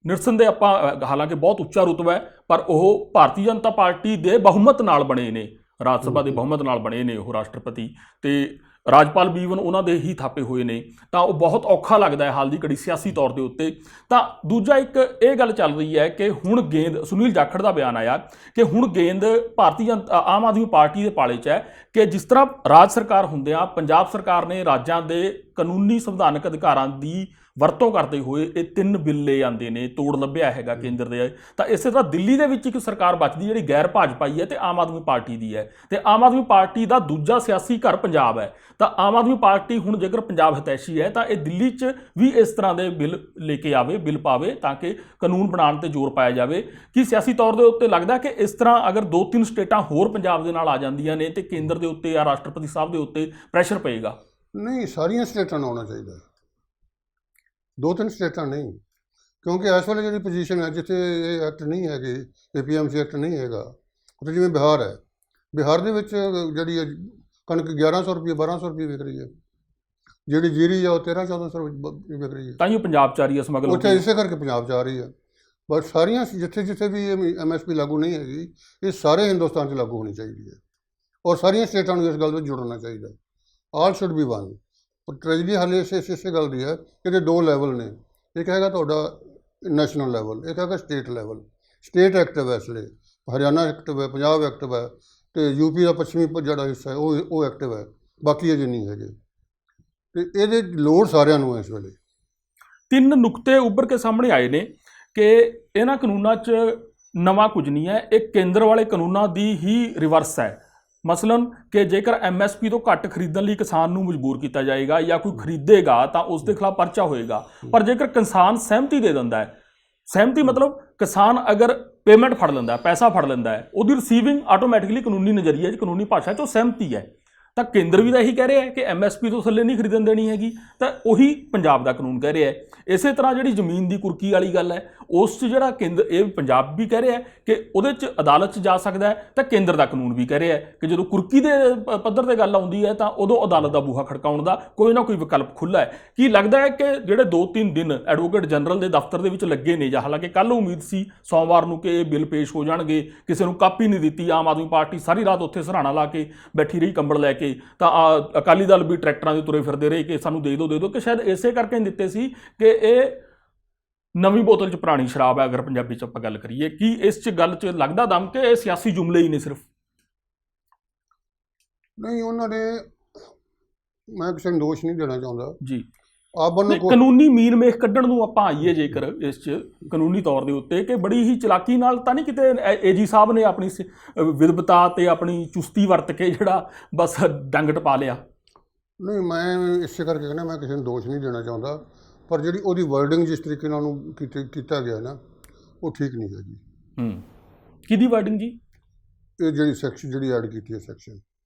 ਨਿਰਸੰਦੇਹ ਆਪਾਂ ਹਾਲਾਂਕਿ ਬਹੁਤ ਉੱਚਾ ਰੁਤਬਾ ਹੈ, ਪਰ ਉਹ ਭਾਰਤੀ ਜਨਤਾ ਪਾਰਟੀ ਦੇ ਬਹੁਮਤ ਨਾਲ ਬਣੇ ਨੇ, ਰਾਜ ਸਭਾ ਦੇ ਬਹੁਮਤ ਨਾਲ ਬਣੇ ਨੇ ਉਹ ਰਾਸ਼ਟਰਪਤੀ, ਤੇ ਰਾਜਪਾਲ ਵੀ ਈਵਨ ਉਹਨਾਂ ਦੇ ਹੀ ਥਾਪੇ ਹੋਏ ਨੇ, ਤਾਂ ਉਹ ਬਹੁਤ ਔਖਾ ਲੱਗਦਾ ਹੈ ਹਾਲ ਦੀ ਘੜੀ ਸਿਆਸੀ ਤੌਰ ਦੇ ਉੱਤੇ। ਤਾਂ ਦੂਜਾ ਇੱਕ ਇਹ ਗੱਲ ਚੱਲ ਰਹੀ ਹੈ ਕਿ ਹੁਣ ਗੇਂਦ, ਸੁਨੀਲ ਜਾਖੜ ਦਾ ਬਿਆਨ ਆਇਆ ਕਿ ਹੁਣ ਗੇਂਦ ਆਮ ਆਦਮੀ ਪਾਰਟੀ ਦੇ ਪਾਲੇ 'ਚ ਹੈ ਕਿ ਜਿਸ ਤਰ੍ਹਾਂ ਰਾਜ ਸਰਕਾਰ ਹੁੰਦਿਆਂ ਪੰਜਾਬ ਸਰਕਾਰ ਨੇ ਰਾਜਾਂ ਦੇ ਕਾਨੂੰਨੀ ਸੰਵਿਧਾਨਕ ਅਧਿਕਾਰਾਂ ਦੀ ਵਰਤੋਂ ਕਰਦੇ ਹੋਏ ਇਹ 3 ਬਿੱਲ ਲੈ ਆਉਂਦੇ ਨੇ, ਤੋੜ ਲੱਭਿਆ ਹੈਗਾ ਕੇਂਦਰ ਦੇ। ਤਾਂ ਇਸੇ ਤਰ੍ਹਾਂ ਦਿੱਲੀ ਦੇ ਵਿੱਚ ਇੱਕ ਸਰਕਾਰ ਬਚਦੀ ਜਿਹੜੀ ਗੈਰ ਭਾਜਪਾਈ ਹੈ ਤੇ ਆਮ ਆਦਮੀ ਪਾਰਟੀ ਦੀ ਹੈ, ਤੇ ਆਮ ਆਦਮੀ ਪਾਰਟੀ ਦਾ ਦੂਜਾ ਸਿਆਸੀ ਘਰ ਪੰਜਾਬ ਹੈ। ਤਾਂ ਆਮ ਆਦਮੀ ਪਾਰਟੀ ਹੁਣ ਜੇਕਰ ਪੰਜਾਬ ਹਿਤੈਸ਼ੀ ਹੈ ਤਾਂ ਇਹ ਦਿੱਲੀ 'ਚ ਵੀ ਇਸ ਤਰ੍ਹਾਂ ਦੇ ਬਿੱਲ ਲੈ ਕੇ ਆਵੇ, ਬਿੱਲ ਪਾਵੇ, ਤਾਂ ਕਿ ਕਾਨੂੰਨ ਬਣਾਉਣ ਤੇ ਜ਼ੋਰ ਪਾਇਆ ਜਾਵੇ। ਕੀ ਸਿਆਸੀ ਤੌਰ ਦੇ ਉੱਤੇ ਲੱਗਦਾ ਕਿ ਇਸ ਤਰ੍ਹਾਂ ਅਗਰ 2-3 ਸਟੇਟਾਂ ਹੋਰ ਪੰਜਾਬ ਦੇ ਨਾਲ ਆ ਜਾਂਦੀਆਂ ਨੇ ਤੇ ਕੇਂਦਰ ਦੇ ਉੱਤੇ ਜਾਂ ਰਾਸ਼ਟਰਪਤੀ ਸਾਹਿਬ ਦੇ ਉੱਤੇ ਪ੍ਰੈਸ਼ਰ ਪਏਗਾ? ਨਹੀਂ, ਸਾਰੀਆਂ ਸਟੇਟਾਂ ਨੂੰ ਆਉਣਾ ਚਾਹੀਦਾ, 2-3 ਸਟੇਟਾਂ ਨਹੀਂ, ਕਿਉਂਕਿ ਇਸ ਵੇਲੇ ਜਿਹੜੀ ਪੋਜੀਸ਼ਨ ਹੈ ਜਿੱਥੇ ਇਹ ਐਕਟ ਨਹੀਂ ਹੈਗੇ, APMC ਐਕਟ ਨਹੀਂ ਹੈਗਾ, ਉੱਥੇ ਜਿਵੇਂ ਬਿਹਾਰ ਹੈ, ਬਿਹਾਰ ਦੇ ਵਿੱਚ ਜਿਹੜੀ ਕਣਕ 1100 ਰੁਪਏ 1200 ਰੁਪਏ ਵਿਕ ਰਹੀ ਹੈ, ਜਿਹੜੀ ਜੀਰੀ ਆ ਉਹ 1300-1400 ਵਿਕ ਰਹੀ ਹੈ। ਤਾਂ ਹੀ ਪੰਜਾਬ 'ਚ ਆ ਰਹੀ ਹੈ ਸਮਗਲ ਉੱਥੇ ਇਸੇ ਕਰਕੇ ਪੰਜਾਬ 'ਚ ਆ ਰਹੀ ਹੈ। ਬਟ ਸਾਰੀਆਂ ਜਿੱਥੇ ਵੀ ਇਹ MSP ਲਾਗੂ ਨਹੀਂ ਹੈਗੀ, ਇਹ ਸਾਰੇ ਹਿੰਦੁਸਤਾਨ 'ਚ ਲਾਗੂ ਹੋਣੀ ਚਾਹੀਦੀ ਹੈ, ਔਰ ਸਾਰੀਆਂ ਸਟੇਟਾਂ ਨੂੰ ਇਸ ਗੱਲ ਵਿੱਚ ਜੁੜਨਾ ਚਾਹੀਦਾ। ਆਲ ਸ਼ੁੱਡ ਬੀ ਵਨ। ਪਰ ਟ੍ਰੈਜਡੀ ਹਾਲੇ ਇਸੇ ਗੱਲ ਦੀ ਹੈ ਕਿ ਇਹਦੇ 2 ਲੈਵਲ ਨੇ, ਇੱਕ ਹੈਗਾ ਤੁਹਾਡਾ ਨੈਸ਼ਨਲ ਲੈਵਲ, ਇੱਕ ਹੈਗਾ ਸਟੇਟ ਲੈਵਲ। ਸਟੇਟ ਐਕਟਿਵ ਹੈ ਇਸ ਲਈ, ਹਰਿਆਣਾ ਐਕਟਿਵ ਹੈ, ਪੰਜਾਬ ਐਕਟਿਵ ਹੈ, ਤੇ UP ਦਾ ਪੱਛਮੀ ਜਿਹੜਾ ਹਿੱਸਾ ਹੈ ਉਹ ਐਕਟਿਵ ਹੈ, ਬਾਕੀ ਅਜੇ ਨਹੀਂ ਹੈਗੇ, ਤੇ ਇਹਦੇ ਲੋੜ ਸਾਰਿਆਂ ਨੂੰ ਹੈ ਇਸ ਵੇਲੇ। 3 ਨੁਕਤੇ ਉੱਭਰ ਕੇ ਸਾਹਮਣੇ ਆਏ ਨੇ ਕਿ ਇਹਨਾਂ ਕਾਨੂੰਨਾਂ 'ਚ ਨਵਾਂ ਕੁਝ ਨਹੀਂ ਹੈ, ਇਹ ਕੇਂਦਰ ਵਾਲੇ ਕਾਨੂੰਨਾਂ ਦੀ ਹੀ ਰਿਵਰਸ ਹੈ। ਮਸਲਨ ਕਿ ਜੇਕਰ MSP ਤੋਂ ਘੱਟ ਖਰੀਦਣ ਲਈ ਕਿਸਾਨ ਨੂੰ ਮਜਬੂਰ ਕੀਤਾ ਜਾਏਗਾ ਜਾਂ ਕੋਈ ਖਰੀਦੇਗਾ ਤਾਂ ਉਸ ਦੇ ਖਿਲਾਫ ਪਰਚਾ ਹੋਏਗਾ, ਪਰ ਜੇਕਰ ਕਿਸਾਨ ਸਹਿਮਤੀ ਦੇ ਦਿੰਦਾ ਹੈ, ਸਹਿਮਤੀ ਮਤਲਬ ਕਿਸਾਨ ਅਗਰ ਪੇਮੈਂਟ ਫੜ ਲੈਂਦਾ, ਪੈਸਾ ਫੜ ਲੈਂਦਾ ਹੈ, ਉਹਦੀ ਰਿਸੀਵਿੰਗ ਆਟੋਮੈਟਿਕਲੀ ਕਾਨੂੰਨੀ ਨਜ਼ਰੀਏ 'ਚ, ਕਾਨੂੰਨੀ ਭਾਸ਼ਾ 'ਚ ਉਹ ਸਹਿਮਤੀ ਹੈ। ਤਾਂ ਕੇਂਦਰ ਵੀ ਤਾਂ ਇਹੀ ਕਹਿ ਰਿਹਾ ਹੈ ਕਿ MSP ਤੋਂ ਥੱਲੇ ਨਹੀਂ ਖਰੀਦਣ ਦੇਣੀ ਹੈਗੀ, ਤਾਂ ਉਹੀ ਪੰਜਾਬ ਦਾ ਕਾਨੂੰਨ ਕਹਿ ਰਿਹਾ ਹੈ। ਇਸੇ ਤਰ੍ਹਾਂ ਜਿਹੜੀ ਜ਼ਮੀਨ ਦੀ ਕੁਰਕੀ ਵਾਲੀ ਗੱਲ ਹੈ, ਉਸ 'ਚ ਜਿਹੜਾ ਕੇਂਦਰ, ਇਹ ਪੰਜਾਬ ਵੀ ਕਹਿ ਰਿਹਾ ਹੈ ਕਿ ਉਹਦੇ 'ਚ ਅਦਾਲਤ 'ਚ ਜਾ ਸਕਦਾ ਹੈ, ਤਾਂ ਕੇਂਦਰ ਦਾ ਕਾਨੂੰਨ ਵੀ ਕਹਿ ਰਿਹਾ ਹੈ ਕਿ ਜਦੋਂ ਕੁਰਕੀ ਦੇ ਪੱਧਰ 'ਤੇ ਗੱਲ ਆਉਂਦੀ ਹੈ ਤਾਂ ਉਦੋਂ ਅਦਾਲਤ ਦਾ ਬੂਹਾ ਖੜਕਾਉਣ ਦਾ ਕੋਈ ਨਾ ਕੋਈ ਵਿਕਲਪ ਖੁੱਲ੍ਹਾ ਹੈ। ਕੀ ਲੱਗਦਾ ਹੈ ਕਿ ਜਿਹੜੇ 2-3 ਦਿਨ ਐਡਵੋਕੇਟ ਜਨਰਲ ਦੇ ਦਫ਼ਤਰ ਦੇ ਵਿੱਚ ਲੱਗੇ ਨੇ, ਜਾਂ ਹਾਲਾਂਕਿ ਕੱਲ੍ਹ ਉਮੀਦ ਸੀ ਸੋਮਵਾਰ ਨੂੰ ਕਿ ਇਹ ਬਿੱਲ ਪੇਸ਼ ਹੋ ਜਾਣਗੇ, ਕਿਸੇ ਨੂੰ ਕਾਪੀ ਨਹੀਂ ਦਿੱਤੀ, ਆਮ ਆਦਮੀ ਪਾਰਟੀ ਸਾਰੀ ਰਾਤ ਉੱਥੇ ਸਰਾਣਾ ਲਾ ਕੇ ਬੈਠੀ ਰਹੀ ਕੰਬਲ ਲੈ ਕੇ, ਤਾਂ ਅਕਾਲੀ ਦਲ ਵੀ ਟਰੈਕਟਰਾਂ ਦੇ ਤੁਰੇ ਫਿਰਦੇ ਰਹੇ ਕਿ ਸਾਨੂੰ ਦੇ ਦਿਓ, ਕਿ ਸ਼ਾਇਦ ਇਸੇ ਕਰਕੇ ਨਹੀਂ ਦਿੱਤੇ ਸੀ ਕਿ ਇਹ ਨਵੀਂ ਬੋਤਲ 'ਚ ਪੁਰਾਣੀ ਸ਼ਰਾਬ ਹੈ, ਅਗਰ ਪੰਜਾਬੀ 'ਚ ਆਪਾਂ ਗੱਲ ਕਰੀਏ। ਕੀ ਇਸ 'ਚ ਗੱਲ 'ਚ ਲੱਗਦਾ ਦਮ ਕਿ ਇਹ ਸਿਆਸੀ ਜੁਮਲੇ ਹੀ ਨੇ ਸਿਰਫ? ਨਹੀਂ, ਉਹਨਾਂ ਨੇ, ਮੈਂ ਕਿਸੇ ਨੂੰ ਦੋਸ਼ ਨਹੀਂ ਦੇਣਾ ਚਾਹੁੰਦਾ ਜੀ, ਨੂੰ ਕਾਨੂੰਨੀ ਮੀਨ ਮੇਖ ਕੱਢਣ ਨੂੰ ਆਪਾਂ ਆਈਏ ਜੇਕਰ ਇਸ 'ਚ ਕਾਨੂੰਨੀ ਤੌਰ ਦੇ ਉੱਤੇ, ਕਿ ਬੜੀ ਹੀ ਚਲਾਕੀ ਨਾਲ ਤਾਂ ਨਹੀਂ ਕਿਤੇ AG ਸਾਹਿਬ ਨੇ ਆਪਣੀ ਵਿਦਵਤਾ ਤੇ ਆਪਣੀ ਚੁਸਤੀ ਵਰਤ ਕੇ ਜਿਹੜਾ ਬਸ ਡੰਗ ਟਪਾ ਲਿਆ? ਨਹੀਂ, ਮੈਂ ਇਸੇ ਕਰਕੇ ਕਹਿੰਦਾ ਮੈਂ ਕਿਸੇ ਨੂੰ ਦੋਸ਼ ਨਹੀਂ ਦੇਣਾ ਚਾਹੁੰਦਾ, ਪਰ ਜਿਹੜੀ ਉਹਦੀ ਵਰਡਿੰਗ ਜਿਸ ਤਰੀਕੇ ਨਾਲ ਉਹਨੂੰ ਕੀਤਾ ਗਿਆ ਨਾ, ਉਹ ਠੀਕ ਨਹੀਂ ਹੈਗੀ। ਕਿਹਦੀ ਵਰਡਿੰਗ ਜੀ? ਇਹ ਜਿਹੜੀ ਸੈਕਸ਼ਨ ਜਿਹੜੀ ਐਡ ਕੀਤੀ ਹੈ ਸੈਕਸ਼ਨ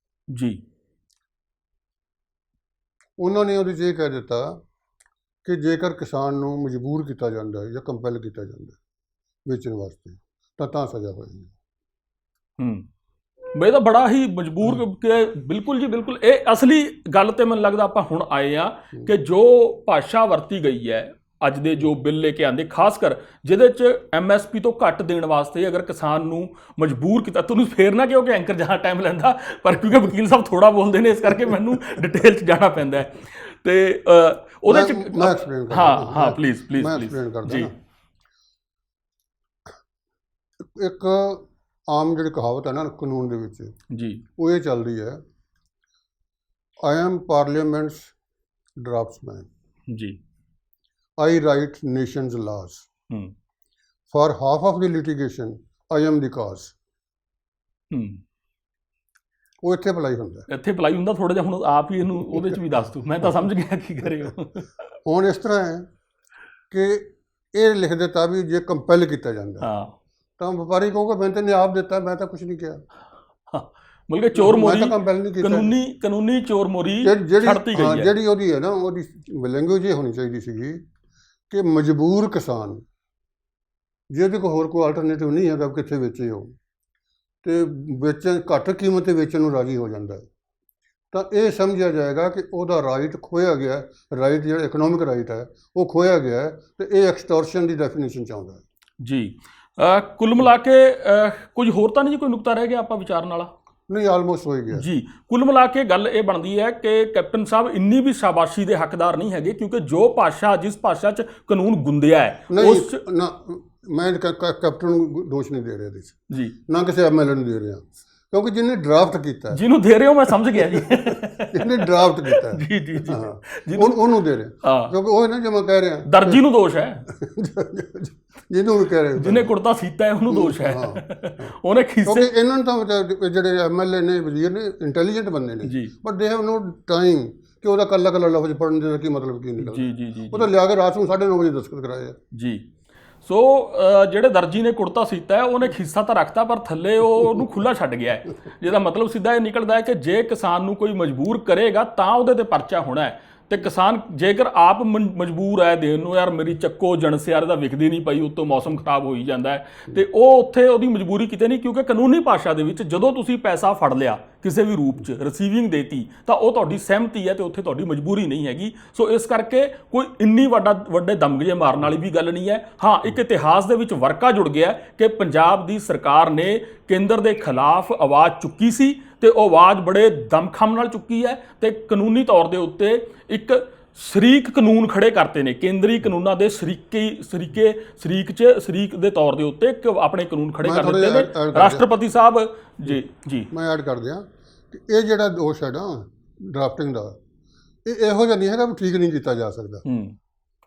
ਜੀ, ਉਹਨਾਂ ਨੇ ਉਹਦੇ 'ਚ ਇਹ ਕਹਿ ਦਿੱਤਾ ਕਿ ਜੇਕਰ ਕਿਸਾਨ ਨੂੰ ਮਜਬੂਰ ਕੀਤਾ ਜਾਂਦਾ ਹੈ ਜਾਂ ਕੰਪੈਲ ਕੀਤਾ ਜਾਂਦਾ ਹੈ ਵੇਚਣ ਵਾਸਤੇ ਤਾਂ ਸਜ਼ਾ ਹੋਏਗੀ। ਇਹ ਤਾਂ ਬੜਾ ਹੀ ਮਜਬੂਰ ਕਿ ਬਿਲਕੁਲ ਜੀ ਬਿਲਕੁਲ, ਇਹ ਅਸਲੀ ਗੱਲ ਤੇ ਮੈਨੂੰ ਲੱਗਦਾ ਆਪਾਂ ਹੁਣ ਆਏ ਆ ਕਿ ਜੋ ਭਾਸ਼ਾ ਵਰਤੀ ਗਈ ਹੈ ਅੱਜ ਦੇ ਜੋ ਬਿੱਲ ਲੈ ਕੇ ਆਂਦੇ, ਖਾਸ ਕਰ ਜਿਹਦੇ 'ਚ MSP ਤੋਂ ਘੱਟ ਦੇਣ ਵਾਸਤੇ ਅਗਰ ਕਿਸਾਨ ਨੂੰ ਮਜਬੂਰ ਕੀਤਾ, ਤੁਹਾਨੂੰ ਫੇਰ ਨਾ ਕਿਉਂਕਿ ਐਂਕਰ ਜਹਾਂ ਟਾਈਮ ਲੈਂਦਾ, ਪਰ ਕਿਉਂਕਿ ਵਕੀਲ ਸਾਹਿਬ ਥੋੜਾ ਬੋਲਦੇ ਨੇ ਇਸ ਕਰਕੇ ਮੈਨੂੰ ਡਿਟੇਲ 'ਚ ਜਾਣਾ ਪੈਂਦਾ ਹੈ, ਤੇ ਉਹਦੇ 'ਚ ਮੈਂ ਐਕਸਪਲੇਨ ਕਰਦਾ। ਹਾਂ ਪਲੀਜ਼ ਮੈਂ ਐਕਸਪਲੇਨ ਕਰਦਾ ਜੀ। ਇੱਕ ਆਮ ਜਿਹੜੀ ਕਹਾਵਤ ਹੈ ਨਾ ਕਾਨੂੰਨ ਦੇ ਵਿੱਚ ਜੀ, ਉਹ ਇਹ ਚੱਲਦੀ ਹੈ, ਆਈ ਐਮ ਪਾਰਲੀਮੈਂਟਸ ਡਰਾਫਟਸਮੈਨ ਜੀ, I write nation's laws. For half of the litigation, I am the cause. ਉਹ ਇੱਥੇ ਅਪਲਾਈ ਹੁੰਦਾ, ਇੱਥੇ ਅਪਲਾਈ ਹੁੰਦਾ ਥੋੜਾ ਜਿਹਾ। ਹੁਣ ਆਪ ਹੀ ਇਹਨੂੰ ਉਹਦੇ 'ਚ ਵੀ ਦੱਸ ਤੂੰ, ਮੈਂ ਤਾਂ ਸਮਝ ਗਿਆ ਕੀ ਕਰੇ ਹੋ। ਹੁਣ ਇਸ ਤਰ੍ਹਾਂ ਹੈ ਕਿ ਇਹ ਲਿਖ ਦਿੱਤਾ ਵੀ ਜੇ ਕੰਪੈਲ ਕੀਤਾ ਜਾਂਦਾ ਤਾਂ ਵਪਾਰੀ ਕਹੂਗਾ ਮੈਂ ਤਾਂ ਆਪ ਦਿੱਤਾ, ਮੈਂ ਤਾਂ ਕੁਝ ਨਹੀਂ ਕਿਹਾ। ਮਤਲਬ ਕਿ ਚੋਰ ਮੋਰੀ ਮੈਂ ਤਾਂ ਕੰਪੈਲ ਨਹੀਂ ਕੀਤਾ। ਕਾਨੂੰਨੀ ਚੋਰ ਮੋਰੀ ਜਿਹੜੀ ਛੱਡਤੀ ਗਈ ਹਾਂ, ਹੈ। ਜਿਹੜੀ ਉਹਦੀ ਹੈ ਨਾ, ਉਹਦੀ ਲੈਂਗੁਏਜ ਇਹ ਹੋਣੀ ਚਾਹੀਦੀ ਸੀਗੀ ਕਿ ਮਜਬੂਰ ਕਿਸਾਨ ਜਿਹਦੇ ਕੋਲ ਹੋਰ ਕੋਈ ਆਲਟਰਨੇਟਿਵ ਨਹੀਂ ਹੈਗਾ, ਕਿੱਥੇ ਵੇਚੇ ਉਹ, ਤੇ ਵੇਚਣ ਘੱਟ ਕੀਮਤ ਤੇ ਵੇਚਣ ਨੂੰ ਰਾਜੀ ਹੋ ਜਾਂਦਾ ਹੈ, ਤਾਂ ਇਹ ਸਮਝਿਆ ਜਾਏਗਾ ਕਿ ਉਹਦਾ ਰਾਈਟ ਖੋਇਆ ਗਿਆ, ਰਾਈਟ ਜਿਹੜਾ ਇਕਨੋਮਿਕ ਰਾਈਟ ਹੈ ਉਹ ਖੋਇਆ ਗਿਆ ਹੈ, ਤੇ ਇਹ ਐਕਸਟੋਰਸ਼ਨ ਦੀ ਡੈਫੀਨੇਸ਼ਨ ਚਾਹੁੰਦਾ ਹੈ ਜੀ। ਕੁੱਲ ਮਿਲਾ ਕੇ ਕੁਝ ਹੋਰ ਤਾਂ ਨਹੀਂ ਜੀ, ਕੋਈ ਨੁਕਤਾ ਰਹਿ ਗਿਆ ਆਪਾਂ ਵਿਚਾਰਨ ਵਾਲਾ? ਨਹੀਂ, ਆਲਮੋਸਟ ਹੋ ਹੀ ਗਿਆ ਜੀ। ਕੁੱਲ ਮਿਲਾ ਕੇ ਗੱਲ ਇਹ ਬਣਦੀ ਹੈ ਕਿ ਕੈਪਟਨ ਸਾਹਿਬ ਇੰਨੀ ਵੀ ਸ਼ਾਬਾਸ਼ੀ ਦੇ ਹੱਕਦਾਰ ਨਹੀਂ ਹੈਗੇ, ਕਿਉਂਕਿ ਜੋ ਭਾਸ਼ਾ, ਜਿਸ ਭਾਸ਼ਾ 'ਚ ਕਾਨੂੰਨ ਗੁੰਦਿਆ ਹੈ ਨਹੀਂ ਉਸ 'ਚ ਨਾ, ਮੈਂ ਕੈਪਟਨ ਨੂੰ ਦੋਸ਼ ਨਹੀਂ ਦੇ ਰਿਹਾ ਇਹਦੇ 'ਚ, ਜੀ, ਨਾ ਕਿਸੇ ਐਮਐਲਏ ਨੂੰ ਦੇ ਰਿਹਾ, ਕਿਉਂਕਿ ਜਿਹਨੇ ਡਰਾਫਟ ਕੀਤਾ ਹੈ, ਜਿਹਨੂੰ ਦੇ ਰਹੇ ਹੋ ਮੈਂ ਸਮਝ ਗਿਆ ਜੀ। ਜਿਹਨੇ ਡਰਾਫਟ ਕੀਤਾ ਹੈ, ਜੀ ਜੀ ਜੀ, ਹਾਂ, ਉਹਨੂੰ ਦੇ ਰਿਹਾ, ਹਾਂ, ਕਿਉਂਕਿ ਉਹ ਨਾ, ਜੋ ਮੈਂ ਕਹਿ ਰਿਹਾ, ਦਰਜੀ ਨੂੰ ਦੋਸ਼ ਹੈ, ਜਿਹਨੂੰ ਵੀ ਕਹਿ ਰਹੇ ਜਿਹਨੇ ਕੁੜਤਾ ਸੀਤਾ ਹੈ ਉਹਨੂੰ ਦੋਸ਼ ਹੈ, ਹਾਂ। ਉਹਨੇ ਕਿਉਂਕਿ ਖੀਸੇ। ਇਹਨਾਂ ਨੂੰ ਤਾਂ ਜਿਹੜੇ ਐਮਐਲਏ ਨੇ, ਵਜ਼ੀਰ ਨੇ, ਇੰਟੈਲੀਜੈਂਟ ਬੰਦੇ ਨੇ, ਜੀ but they have no time ਕਿ ਉਹਦਾ ਕੱਲਾ ਲਫ਼ਜ਼ ਪੜ੍ਹਨ ਦਾ ਕੀ ਮਤਲਬ ਕੀ ਨਿਕਲਦਾ। ਜੀ ਜੀ ਜੀ ਉਹ ਤਾਂ ਲਿਆ ਕੇ ਰਾਤ ਨੂੰ 9:30 ਵਜੇ ਦਸਤਖਤ ਕਰਾਏ ਆ। ਜੀ। ਸੋ ਜਿਹੜੇ ਦਰਜੀ ਨੇ ਕੁੜਤਾ ਸੀਤਾ ਹੈ ਉਹਨੇ ਖੀਸਾ ਤਾਂ ਰੱਖਤਾ, ਪਰ ਥੱਲੇ ਉਹਨੂੰ ਖੁੱਲਾ ਛੱਡ ਗਿਆ ਹੈ, ਜਿਹਦਾ ਮਤਲਬ ਸਿੱਧਾ ਇਹ ਨਿਕਲਦਾ ਹੈ ਕਿ ਜੇ ਕਿਸਾਨ ਨੂੰ ਕੋਈ ਮਜਬੂਰ ਕਰੇਗਾ ਤਾਂ ਉਹਦੇ ਤੇ ਪਰਚਾ ਹੋਣਾ ਹੈ, ਤੇ ਕਿਸਾਨ ਜੇਕਰ ਆਪ ਮਜਬੂਰ ਹੈ ਦੇਣ ਨੂੰ, ਯਾਰ ਮੇਰੀ ਚੱਕੋ ਜਣਸ ਯਾਰ ਇਹਦਾ ਵਿਕਦੀ ਨਹੀਂ ਪਈ, ਉੱਤੋਂ ਮੌਸਮ ਖਰਾਬ ਹੋਈ ਜਾਂਦਾ ਹੈ, ਤੇ ਉਹ ਉੱਥੇ ਉਹਦੀ ਮਜਬੂਰੀ ਕਿਤੇ ਨਹੀਂ, ਕਿਉਂਕਿ ਕਾਨੂੰਨੀ ਭਾਸ਼ਾ ਦੇ ਵਿੱਚ ਜਦੋਂ ਤੁਸੀਂ ਪੈਸਾ ਫੜ ਲਿਆ ਕਿਸੇ ਵੀ ਰੂਪ 'ਚ, ਰਿਸੀਵਿੰਗ ਦੇਤੀ, ਤਾਂ ਉਹ ਤੁਹਾਡੀ ਸਹਿਮਤੀ ਹੈ ਤੇ ਉੱਥੇ ਤੁਹਾਡੀ ਮਜਬੂਰੀ ਨਹੀਂ ਹੈਗੀ। ਸੋ ਇਸ ਕਰਕੇ ਕੋਈ ਇੰਨੀ ਵੱਡੇ ਦਮਗਜੇ ਮਾਰਨ ਵਾਲੀ ਵੀ ਗੱਲ ਨਹੀਂ ਹੈ। ਹਾਂ, ਇੱਕ ਇਤਿਹਾਸ ਦੇ ਵਿੱਚ ਵਰਕਾ ਜੁੜ ਗਿਆ ਕਿ ਪੰਜਾਬ ਦੀ ਸਰਕਾਰ ਨੇ ਕੇਂਦਰ ਦੇ ਖਿਲਾਫ ਆਵਾਜ਼ ਚੁੱਕੀ ਸੀ, ਤੇ ਉਹ ਆਵਾਜ਼ ਬੜੇ ਦਮਖਮ ਨਾਲ ਚੁੱਕੀ ਹੈ, ਤੇ ਕਾਨੂੰਨੀ ਤੌਰ ਦੇ ਉੱਤੇ ਇੱਕ ਸ਼ਰੀਕ ਕਾਨੂੰਨ ਖੜੇ ਕਰਤੇ ਨੇ, ਕੇਂਦਰੀ ਕਾਨੂੰਨਾਂ ਦੇ ਸ਼ਰੀਕ ਦੇ ਤੌਰ ਦੇ ਉੱਤੇ ਇੱਕ ਆਪਣੇ ਕਾਨੂੰਨ ਖੜੇ ਕਰ ਦਿੱਤੇ ਨੇ ਰਾਸ਼ਟਰਪਤੀ ਸਾਹਿਬ। ਜੀ ਜੀ, ਮੈਂ ਐਡ ਕਰ ਦਿਆਂ ਕਿ ਇਹ ਜਿਹੜਾ ਦੋਸ਼ ਹੈ ਨਾ ਡਰਾਫਟਿੰਗ ਦਾ, ਇਹ ਇਹੋ ਜਿਹਾ ਨਹੀਂ ਹੈਗਾ ਵੀ ਠੀਕ ਨਹੀਂ ਕੀਤਾ ਜਾ ਸਕਦਾ।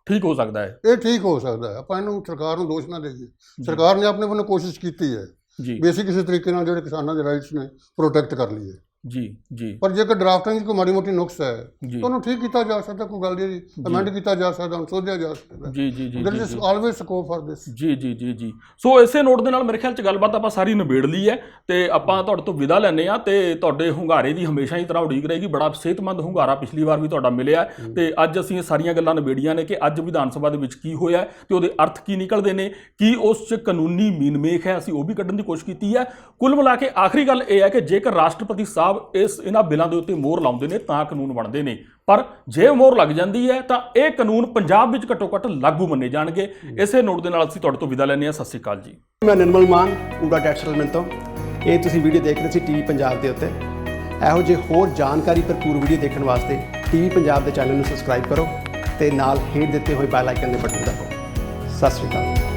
ਠੀਕ ਹੋ ਸਕਦਾ ਹੈ, ਇਹ ਠੀਕ ਹੋ ਸਕਦਾ ਹੈ। ਆਪਾਂ ਇਹਨੂੰ ਸਰਕਾਰ ਨੂੰ ਦੋਸ਼ ਨਾ ਦੇਈਏ, ਸਰਕਾਰ ਨੇ ਆਪਣੇ ਵੱਲੋਂ ਕੋਸ਼ਿਸ਼ ਕੀਤੀ ਹੈ ਜੀ, ਵੀ ਅਸੀਂ ਕਿਸੇ ਤਰੀਕੇ ਨਾਲ ਜਿਹੜੇ ਕਿਸਾਨਾਂ ਦੇ ਰਾਈਟਸ ਨੇ ਪ੍ਰੋਟੈਕਟ ਕਰ ਲਈਏ। ਜੀ ਜੀ, ਪਰ ਜੇਕਰ ਡਰਾਫਟਿੰਗ 'ਚ ਕੋਈ ਮਾੜੀ ਮੋਟੀ ਨੁਕਸ ਹੈ ਜੀ, ਤਾਂ ਉਹਨੂੰ ਠੀਕ ਕੀਤਾ ਜਾ ਸਕਦਾ, ਕੋਈ ਗੱਲ ਨਹੀਂ, ਅਮੈਂਡ ਕੀਤਾ ਜਾ ਸਕਦਾ, ਉਹਨੂੰ ਸੋਧਿਆ ਜਾ ਸਕਦਾ। ਜੀ ਜੀ ਜੀ, there is always scope for this. ਜੀ ਜੀ ਜੀ ਜੀ। ਸੋ ਇਸੇ ਨੋਟ ਦੇ ਨਾਲ ਮੇਰੇ ਖਿਆਲ 'ਚ ਗੱਲਬਾਤ ਆਪਾਂ ਸਾਰੀ ਨਿਬੇੜ ਲਈ ਹੈ, ਤੇ ਆਪਾਂ ਤੁਹਾਡੇ ਤੋਂ ਵਿਦਾ ਲੈਂਦੇ ਆ, ਤੇ ਤੁਹਾਡੇ ਹੁੰਗਾਰੇ ਦੀ ਹਮੇਸ਼ਾ ਹੀ ਤਰ੍ਹਾਂ ਉਡੀਕ ਰਹੇਗੀ। ਬੜਾ ਸਿਹਤਮੰਦ ਹੁੰਗਾਰਾ ਪਿਛਲੀ ਵਾਰ ਵੀ ਤੁਹਾਡਾ ਮਿਲਿਆ, ਤੇ ਅੱਜ ਅਸੀਂ ਇਹ ਸਾਰੀਆਂ ਗੱਲਾਂ ਨਿਬੇੜੀਆਂ ਨੇ ਕਿ ਅੱਜ ਵਿਧਾਨ ਸਭਾ ਦੇ ਵਿੱਚ ਕੀ ਹੋਇਆ ਤੇ ਉਹਦੇ ਅਰਥ ਕੀ ਨਿਕਲਦੇ ਨੇ, ਕੀ ਉਸ 'ਚ ਕਾਨੂੰਨੀ ਮੀਨਮੇਖ ਹੈ, ਅਸੀਂ ਉਹ ਵੀ ਕੱਢਣ ਦੀ ਕੋਸ਼ਿਸ਼ ਕੀਤੀ ਹੈ। ਕੁੱਲ ਮਿਲਾ ਕੇ ਆਖਰੀ ਗੱਲ ਇਹ ਹੈ ਕਿ ਜੇਕਰ ਰਾਸ਼ਟਰਪਤੀ ਸਾਹਿਬ ਇਹਨਾਂ ਬਿੱਲਾਂ ਦੇ ਉੱਤੇ ਮੋਹਰ ਲਾਉਂਦੇ ਨੇ ਤਾਂ ਕਾਨੂੰਨ ਬਣਦੇ ਨੇ, ਪਰ ਜੇ ਮੋਹਰ ਲੱਗ ਜਾਂਦੀ ਹੈ ਤਾਂ ਇਹ ਕਾਨੂੰਨ ਪੰਜਾਬ ਵਿੱਚ ਘੱਟੋ ਘੱਟ ਲਾਗੂ ਮੰਨੇ ਜਾਣਗੇ। ਇਸੇ ਨੋਟ ਦੇ ਨਾਲ ਅਸੀਂ ਤੁਹਾਡੇ ਤੋਂ ਵਿਦਾ ਲੈਂਦੇ ਹਾਂ। ਸਤਿ ਸ਼੍ਰੀ ਅਕਾਲ ਜੀ। ਮੈਂ ਨਿਰਮਲ ਮਾਨ, ਊੜਾ ਟੈਕਸ ਸੈਟਲਮੈਂਟ ਤੋਂ। ਇਹ ਤੁਸੀਂ ਵੀਡੀਓ ਦੇਖ ਰਹੇ ਸੀ ਟੀਵੀ ਪੰਜਾਬ ਦੇ ਉੱਤੇ। ਇਹੋ ਜਿਹੇ ਹੋਰ ਜਾਣਕਾਰੀ ਭਰਪੂਰ ਵੀਡੀਓ ਦੇਖਣ ਵਾਸਤੇ ਟੀਵੀ ਪੰਜਾਬ ਦੇ ਚੈਨਲ ਨੂੰ ਸਬਸਕ੍ਰਾਈਬ ਕਰੋ, ਤੇ ਨਾਲ ਹੇਠ ਦਿੱਤੇ ਹੋਏ ਬੈਲ ਆਈਕਨ ਦੇ ਬਟਨ ਦਬਾਓ। ਸਤਿ ਸ਼੍ਰੀ ਅਕਾਲ।